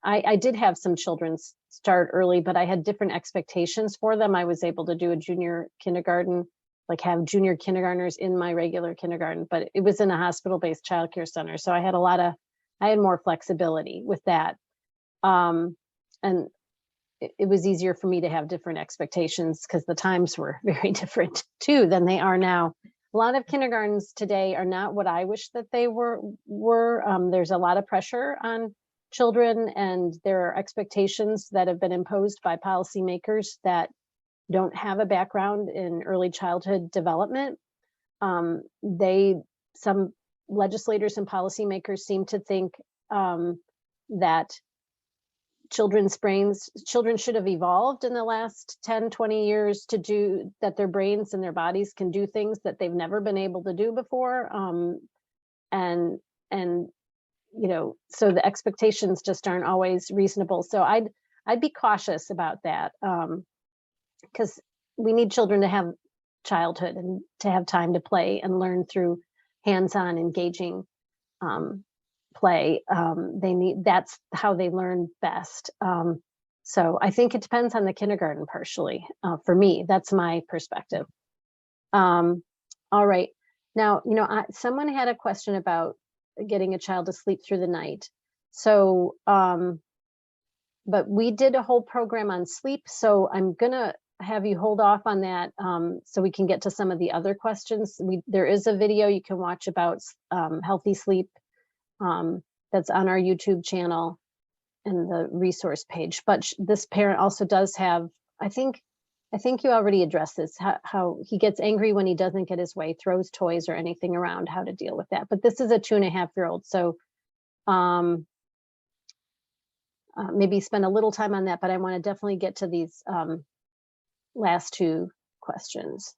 I did have some children start early, but I had different expectations for them. I was able to do a junior kindergarten, like have junior kindergartners in my regular kindergarten, but it was in a hospital-based childcare center. So I had more flexibility with that. And it was easier for me to have different expectations because the times were very different too than they are now. A lot of kindergartens today are not what I wish that they were. There's a lot of pressure on children, and there are expectations that have been imposed by policymakers that don't have a background in early childhood development. Some legislators and policymakers seem to think that children should have evolved in the last 10, 20 years to do that. Their brains and their bodies can do things that they've never been able to do before. And so the expectations just aren't always reasonable. So I'd be cautious about that, because we need children to have childhood and to have time to play and learn through hands-on engaging play. That's how they learn best. So I think it depends on the kindergarten partially. For me, that's my perspective. All right. Now, someone had a question about getting a child to sleep through the night. So, but we did a whole program on sleep. So I'm gonna have you hold off on that so we can get to some of the other questions. There is a video you can watch about healthy sleep that's on our YouTube channel and the resource page. But this parent also does have, I think you already addressed this, how he gets angry when he doesn't get his way, throws toys or anything around, how to deal with that. But this is a 2.5-year-old. So maybe spend a little time on that, but I want to definitely get to these last two questions.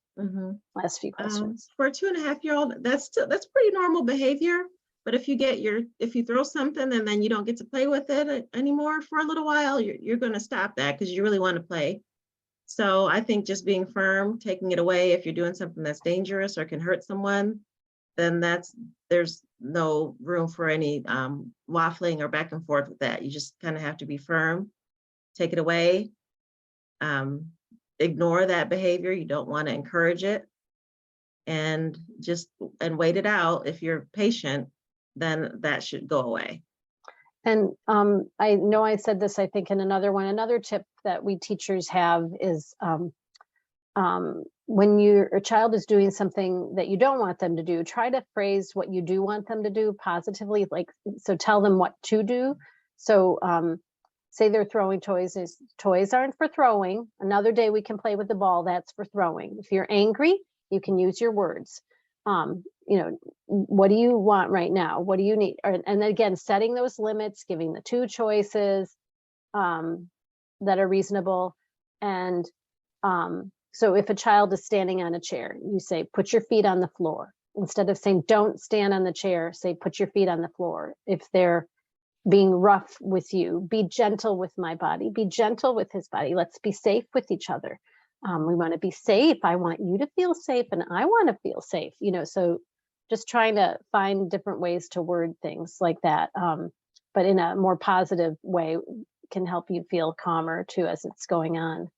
Last few questions. For a 2.5-year-old, that's pretty normal behavior. But if you throw something and then you don't get to play with it anymore for a little while, you're going to stop that because you really want to play. So I think just being firm, taking it away if you're doing something that's dangerous or can hurt someone, then there's no room for any waffling or back and forth with that. You just kind of have to be firm, take it away, ignore that behavior. You don't want to encourage it, and wait it out. If you're patient, then that should go away. And I know I said this, I think, in another one. Another tip that we teachers have is when your child is doing something that you don't want them to do, try to phrase what you do want them to do positively. So tell them what to do. So say they're throwing toys. Toys aren't for throwing. Another day we can play with the ball. That's for throwing. If you're angry, you can use your words. What do you want right now? What do you need? And again, setting those limits, giving the 2 choices that are reasonable. And so if a child is standing on a chair, you say, put your feet on the floor. Instead of saying, don't stand on the chair, say, put your feet on the floor. If they're being rough with you, be gentle with my body, be gentle with his body. Let's be safe with each other. We want to be safe. I want you to feel safe and I want to feel safe, so just trying to find different ways to word things like that. but in a more positive way can help you feel calmer too as it's going on.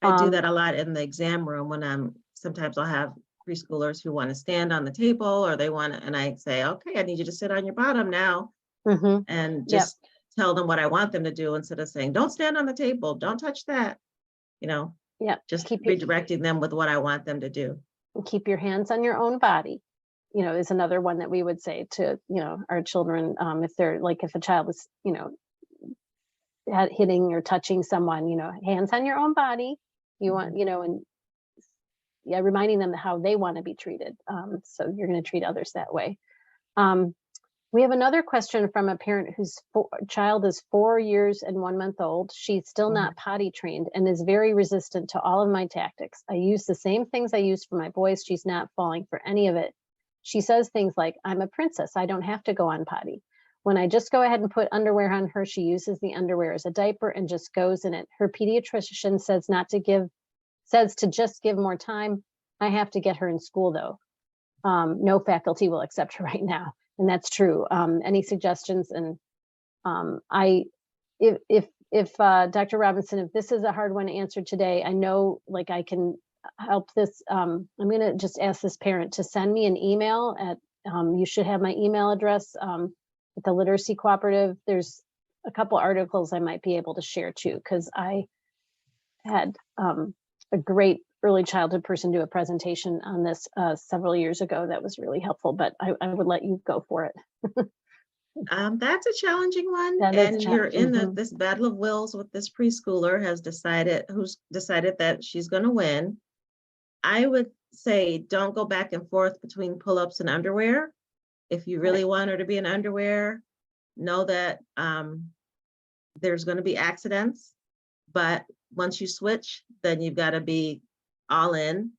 I do that a lot in the exam room when sometimes I'll have preschoolers who want to stand on the table or they want to, and I say, okay, I need you to sit on your bottom now and Yep. just tell them what I want them to do instead of saying, don't stand on the table, don't touch that, Yep. just redirecting them with what I want them to do. Keep your hands on your own body, is another one that we would say to, our children, if they're like, if a child is, hitting or touching someone, hands on your own body, you want, and yeah, reminding them how they want to be treated. So you're going to treat others that way. We have another question from a parent whose child is 4 years and 1 month old. She's still not potty trained and is very resistant to all of my tactics. I use the same things I used for my boys. She's not falling for any of it. She says things like, I'm a princess, I don't have to go on potty. When I just go ahead and put underwear on her, she uses the underwear as a diaper and just goes in it. Her pediatrician says to just give more time. I have to get her in school though. No faculty will accept her right now. And that's true. Any suggestions? And if Dr. Robinson, if this is a hard one to answer today, I know like I can help this. I'm going to just ask this parent to send me an email at, you should have my email address at the Literacy Cooperative. There's a couple articles I might be able to share too, because I had a great early childhood person do a presentation on this several years ago that was really helpful, but I would let you go for it. That's a challenging one. That is And you're in challenging. this battle of wills with this preschooler who's decided that she's going to win. I would say don't go back and forth between pull-ups and underwear. If you really want her to be in underwear, know that there's going to be accidents, but once you switch, then you've got to be all in,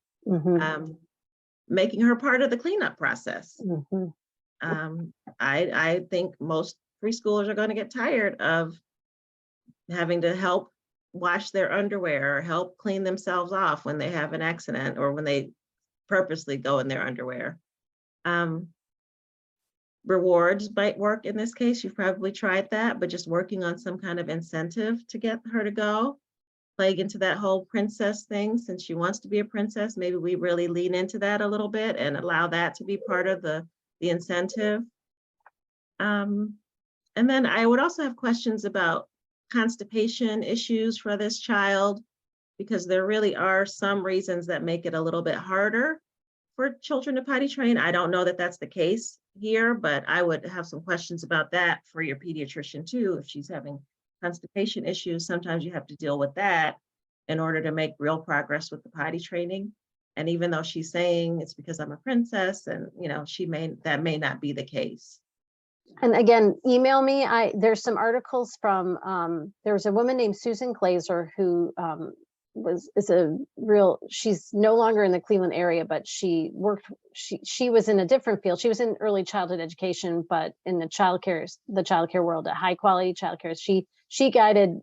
making her part of the cleanup process. I think most preschoolers are going to get tired of having to help wash their underwear or help clean themselves off when they have an accident or when they purposely go in their underwear. Rewards might work in this case. You've probably tried that, but just working on some kind of incentive to get her to go. Playing into that whole princess thing, since she wants to be a princess, maybe we really lean into that a little bit and allow that to be part of the incentive. And then I would also have questions about constipation issues for this child, because there really are some reasons that make it a little bit harder for children to potty train. I don't know that that's the case here, but I would have some questions about that for your pediatrician too. If she's having constipation issues, sometimes you have to deal with that in order to make real progress with the potty training. And even though she's saying it's because I'm a princess, and that may not be the case. And again, email me. There's some articles from there's a woman named Susan Glazer who she's no longer in the Cleveland area, but she was in a different field. She was in early childhood education, but in the childcare world, a high quality childcare. She guided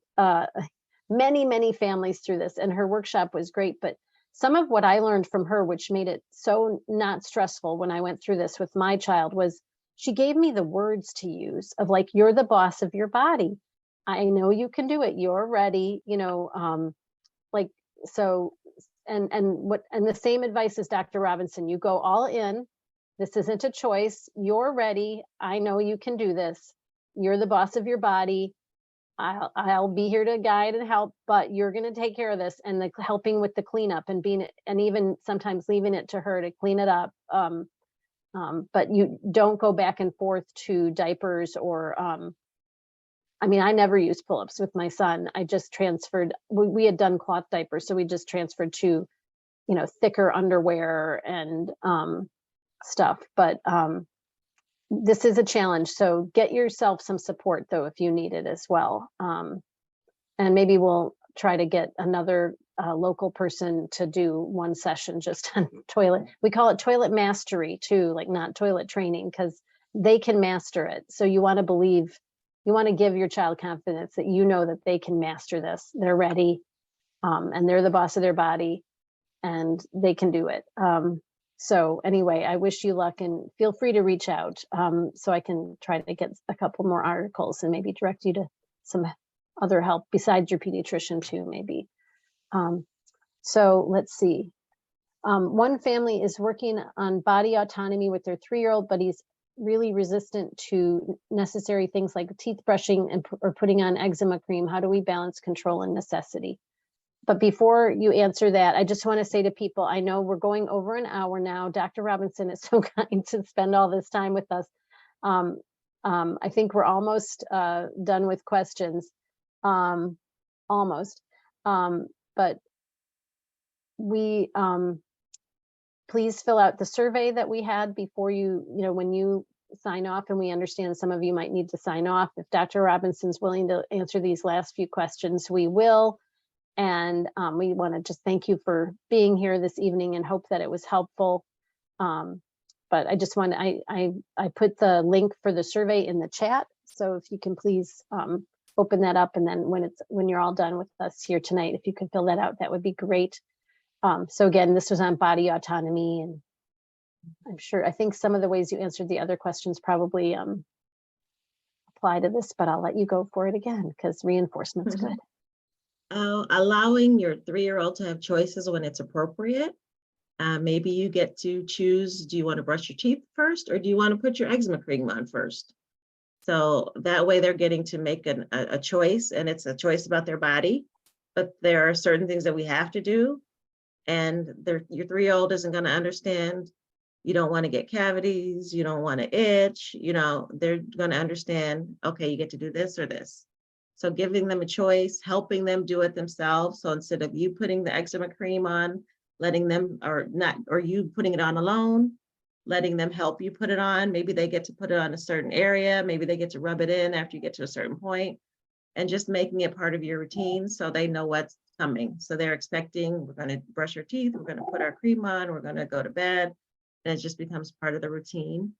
many families through this, and her workshop was great. But some of what I learned from her, which made it so not stressful when I went through this with my child, was she gave me the words to use of like, you're the boss of your body. I know you can do it. You're ready, like, so, and the same advice as Dr. Robinson, you go all in. This isn't a choice. You're ready. I know you can do this. You're the boss of your body. I'll be here to guide and help, but you're going to take care of this, and helping with the cleanup and even sometimes leaving it to her to clean it up. But you don't go back and forth to diapers or, I mean, I never used pull-ups with my son. I just transferred, we had done cloth diapers. So we just transferred to, thicker underwear and stuff. But this is a challenge. So get yourself some support though, if you need it as well. And maybe we'll try to get another local person to do one session just on toilet. We call it toilet mastery too, like not toilet training, because they can master it. So you want to give your child confidence that that they can master this. They're ready, and they're the boss of their body, and they can do it. So anyway, I wish you luck and feel free to reach out so I can try to get a couple more articles and maybe direct you to some other help besides your pediatrician too, maybe. So let's see. One family is working on body autonomy with their 3-year-old, but he's really resistant to necessary things like teeth brushing and or putting on eczema cream. How do we balance control and necessity? But before you answer that, I just want to say to people, I know we're going over an hour now. Dr. Robinson is so kind to spend all this time with us. I think we're almost done with questions, almost. But we, please fill out the survey that we had before when you sign off, and we understand some of you might need to sign off. If Dr. Robinson's willing to answer these last few questions, we will. And we want to just thank you for being here this evening and hope that it was helpful. But I just want I put the link for the survey in the chat. So if you can please open that up, and then when you're all done with us here tonight, if you could fill that out, that would be great. So again, this was on body autonomy, and I think some of the ways you answered the other questions probably apply to this, but I'll let you go for it again because reinforcement's good. Allowing your 3-year-old to have choices when it's appropriate. Maybe you get to choose, do you want to brush your teeth first, or do you want to put your eczema cream on first? So that way they're getting to make a choice, and it's a choice about their body, but there are certain things that we have to do. And your 3-year-old isn't going to understand. You don't want to get cavities. You don't want to itch. They're going to understand, okay, you get to do this or this. So giving them a choice, helping them do it themselves. So instead of you putting the eczema cream on, letting them, or you putting it on alone, letting them help you put it on. Maybe they get to put it on a certain area. Maybe they get to rub it in after you get to a certain point, and just making it part of your routine so they know what's coming. So they're expecting, we're going to brush our teeth, we're going to put our cream on, we're going to go to bed, and it just becomes part of the routine.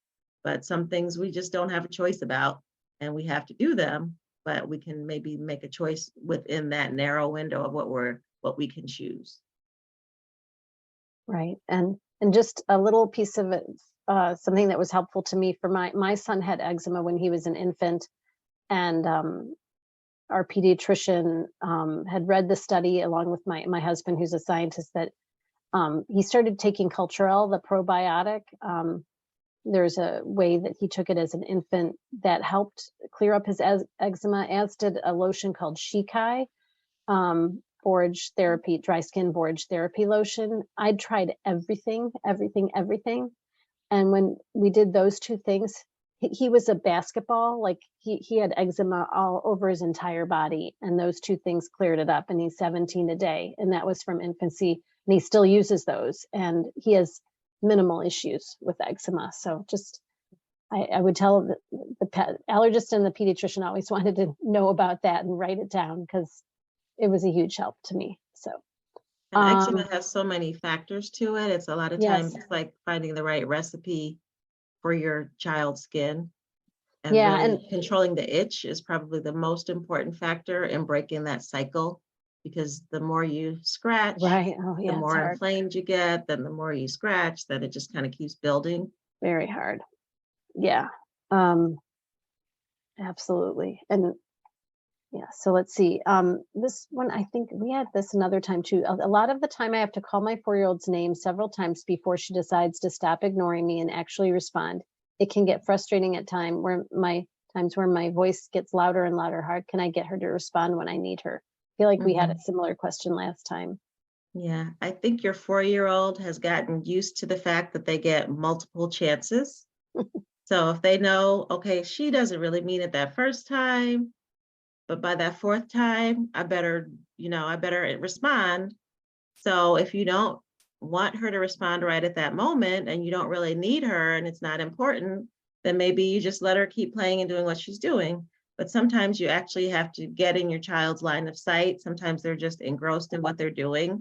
But some things we just don't have a choice about, and we have to do them, but we can maybe make a choice within that narrow window of what we can choose. Right. And just a little piece of it, something that was helpful to me for my son had eczema when he was an infant, and our pediatrician had read the study along with my husband, who's a scientist, that he started taking Culturelle, the probiotic. There's a way that he took it as an infant that helped clear up his eczema, as did a lotion called Shikai, borage therapy, dry skin borage therapy lotion. I'd tried everything. And when we did those two things, he was a basketball, like he had eczema all over his entire body, and those two things cleared it up, and he's 17 a day, and that was from infancy, and he still uses those, and he has minimal issues with eczema. So just I would tell the allergist and the pediatrician always wanted to know about that and write it down, because it was a huge help to me. So and eczema has so many factors to it. It's a lot of times yes. It's like finding the right recipe for your child's skin, and Yeah, really and controlling the itch is probably the most important factor in breaking that cycle, because the more you scratch, right. Oh the yeah, it's more hard. inflamed you get, then the more you scratch, then it just kind of keeps building. Very hard. Yeah. Absolutely. And yeah, so let's see. This one, I think we had this another time too. A lot of the time I have to call my 4-year-old's name several times before she decides to stop ignoring me and actually respond. It can get frustrating at times where my voice gets louder and louder. How can I get her to respond when I need her? I feel like we had a similar question last time. Yeah, I think your 4-year-old has gotten used to the fact that they get multiple chances. So if they know, okay, she doesn't really mean it that first time, but by that 4th time, I better respond. So if you don't want her to respond right at that moment, and you don't really need her, and it's not important, then maybe you just let her keep playing and doing what she's doing. But sometimes you actually have to get in your child's line of sight. Sometimes they're just engrossed in what they're doing.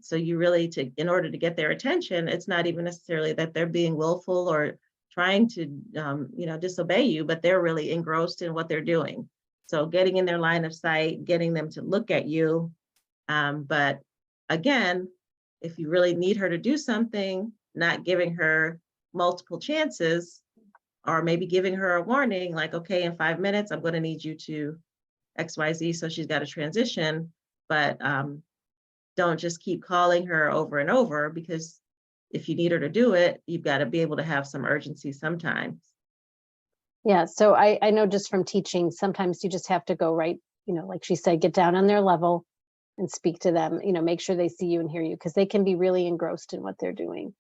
So you really, in order to get their attention, it's not even necessarily that they're being willful or trying to, disobey you, but they're really engrossed in what they're doing. So getting in their line of sight, getting them to look at you. But again, if you really need her to do something, not giving her multiple chances, or maybe giving her a warning, like, okay, in 5 minutes, I'm going to need you to XYZ. So she's got to transition, but don't just keep calling her over and over, because if you need her to do it, you've got to be able to have some urgency sometimes. Yeah, so I know just from teaching, sometimes you just have to go right, like she said, get down on their level and speak to them, make sure they see you and hear you, because they can be really engrossed in what they're doing.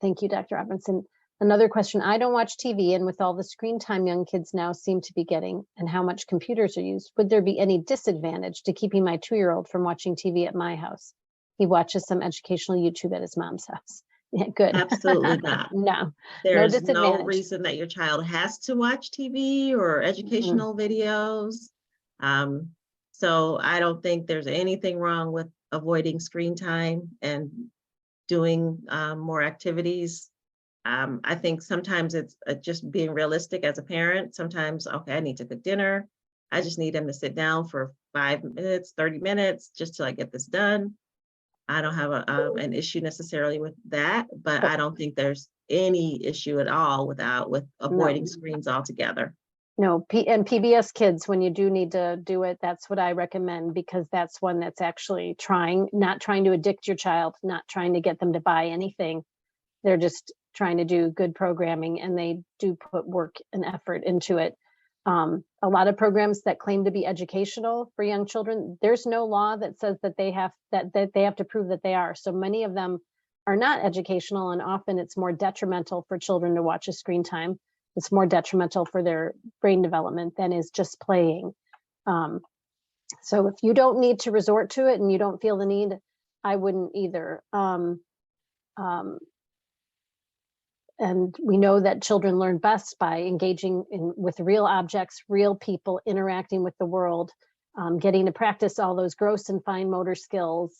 Thank you, Dr. Robinson. Another question, I don't watch TV, and with all the screen time young kids now seem to be getting and how much computers are used, would there be any disadvantage to keeping my 2-year-old from watching TV at my house? He watches some educational YouTube at his mom's house. Yeah, good. Absolutely not. No There's no disadvantage. reason that your child has to watch TV or educational videos. So I don't think there's anything wrong with avoiding screen time and doing more activities. I think sometimes it's just being realistic as a parent. Sometimes, okay, I need to cook dinner. I just need him to sit down for 5 minutes, 30 minutes, just till I get this done. I don't have an issue necessarily with that, but I don't think there's any issue at all with avoiding screens altogether. No, and PBS Kids, when you do need to do it, that's what I recommend, because that's one that's actually not trying to addict your child, not trying to get them to buy anything. They're just trying to do good programming, and they do put work and effort into it. A lot of programs that claim to be educational for young children, there's no law that says that they have to prove that they are. So many of them are not educational, and often it's more detrimental for children to watch a screen time. It's more detrimental for their brain development than is just playing. So if you don't need to resort to it and you don't feel the need, I wouldn't either. And we know that children learn best by engaging with real objects, real people, interacting with the world, getting to practice all those gross and fine motor skills,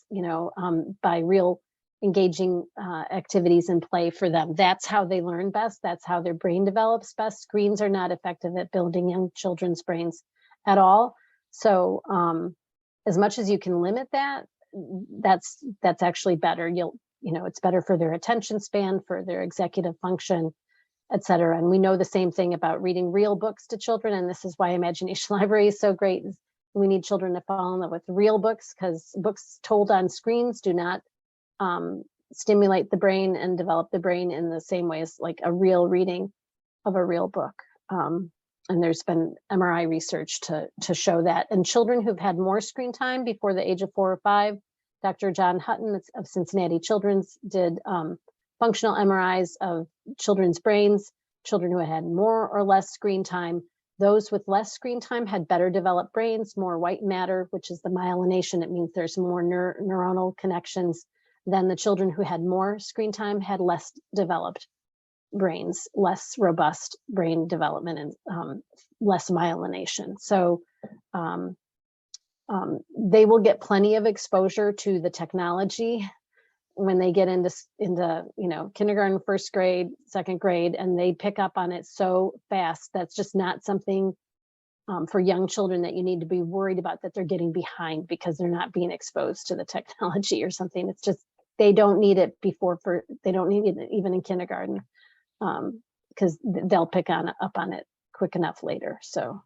by real engaging activities and play for them. That's how they learn best. That's how their brain develops best. Screens are not effective at building young children's brains at all. So as much as you can limit that, that's actually better. It's better for their attention span, for their executive function, et cetera. And we know the same thing about reading real books to children. And this is why Imagination Library is so great. We need children to fall in love with real books, because books told on screens do not stimulate the brain and develop the brain in the same way as like a real reading of a real book. And there's been MRI research to show that. And children who've had more screen time before the age of 4 or 5, Dr. John Hutton of Cincinnati Children's did functional MRIs of children's brains. Children who had more or less screen time, those with less screen time had better developed brains, more white matter, which is the myelination. It means there's more neuronal connections than the children who had more screen time had less developed brains, less robust brain development, and less myelination. So they will get plenty of exposure to the technology when they get into kindergarten, first grade, second grade, and they pick up on it so fast. That's just not something for young children that you need to be worried about that they're getting behind because they're not being exposed to the technology or something. It's just they don't need it they don't need it even in kindergarten, because they'll pick up on it quick enough later. So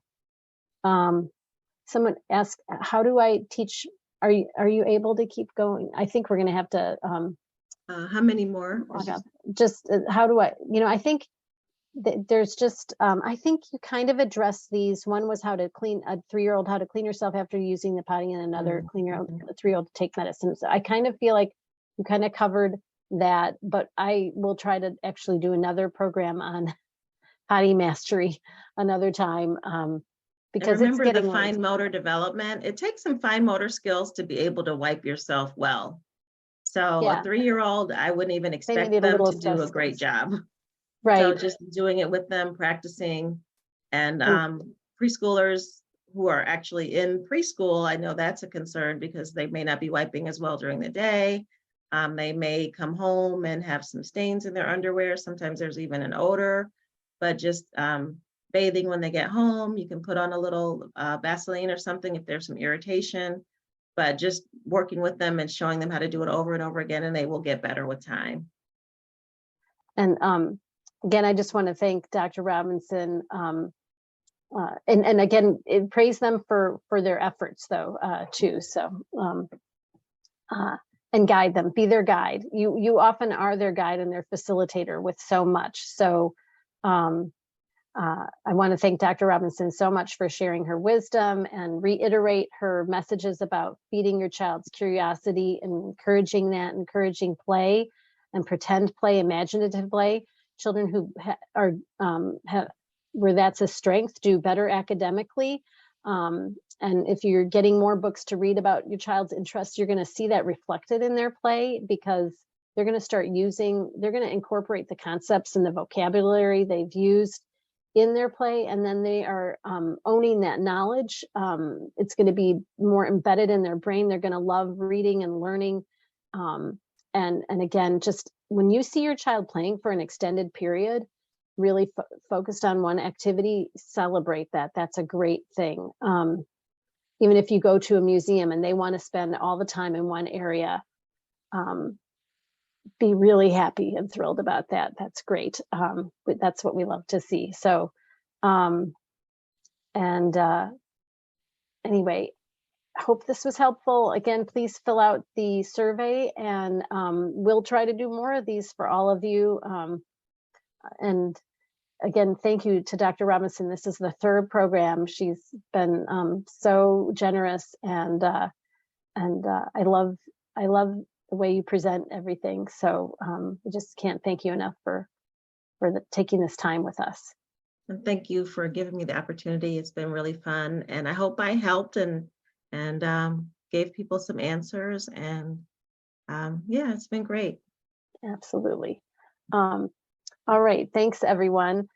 someone asked, how do I teach? Are you able to keep going? I think we're going to have to. How many more? Just how do I think there's just, I think you kind of address these. One was how to clean a 3-year-old, how to clean herself after using the potty, and another a 3-year-old to take medicine. So I kind of feel like you kind of covered that, but I will try to actually do another program on potty mastery another time. Because and remember, it's getting the fine motor development, it takes some fine motor skills to be able to wipe yourself well. So a 3-year-old, I wouldn't even expect them to do a great job. Right. So just doing it with them, practicing, and preschoolers who are actually in preschool, I know that's a concern because they may not be wiping as well during the day. They may come home and have some stains in their underwear. Sometimes there's even an odor, but just bathing when they get home, you can put on a little Vaseline or something if there's some irritation. but just working with them and showing them how to do it over and over again, and they will get better with time. And again, I just want to thank Dr. Robinson. And again, praise them for their efforts, though, too. So, and guide them, be their guide. You often are their guide and their facilitator with so much. So, I want to thank Dr. Robinson so much for sharing her wisdom and reiterate her messages about feeding your child's curiosity and encouraging play and pretend play, imaginative play. Children who are where that's a strength do better academically. And if you're getting more books to read about your child's interests, you're going to see that reflected in their play, because they're going to incorporate the concepts and the vocabulary they've used in their play, and then they are owning that knowledge. It's going to be more embedded in their brain. They're going to love reading and learning. And again, just when you see your child playing for an extended period, really focused on one activity, celebrate that. That's a great thing. Even if you go to a museum and they want to spend all the time in one area, be really happy and thrilled about that. That's great. But that's what we love to see. So, anyway, I hope this was helpful. Again, please fill out the survey, and we'll try to do more of these for all of you. And again, thank you to Dr. Robinson. This is the third program. She's been so generous, and I love the way you present everything. So I just can't thank you enough for taking this time with us. And thank you for giving me the opportunity. It's been really fun, and I hope I helped and gave people some answers. And yeah, it's been great. Absolutely. All right. Thanks, everyone.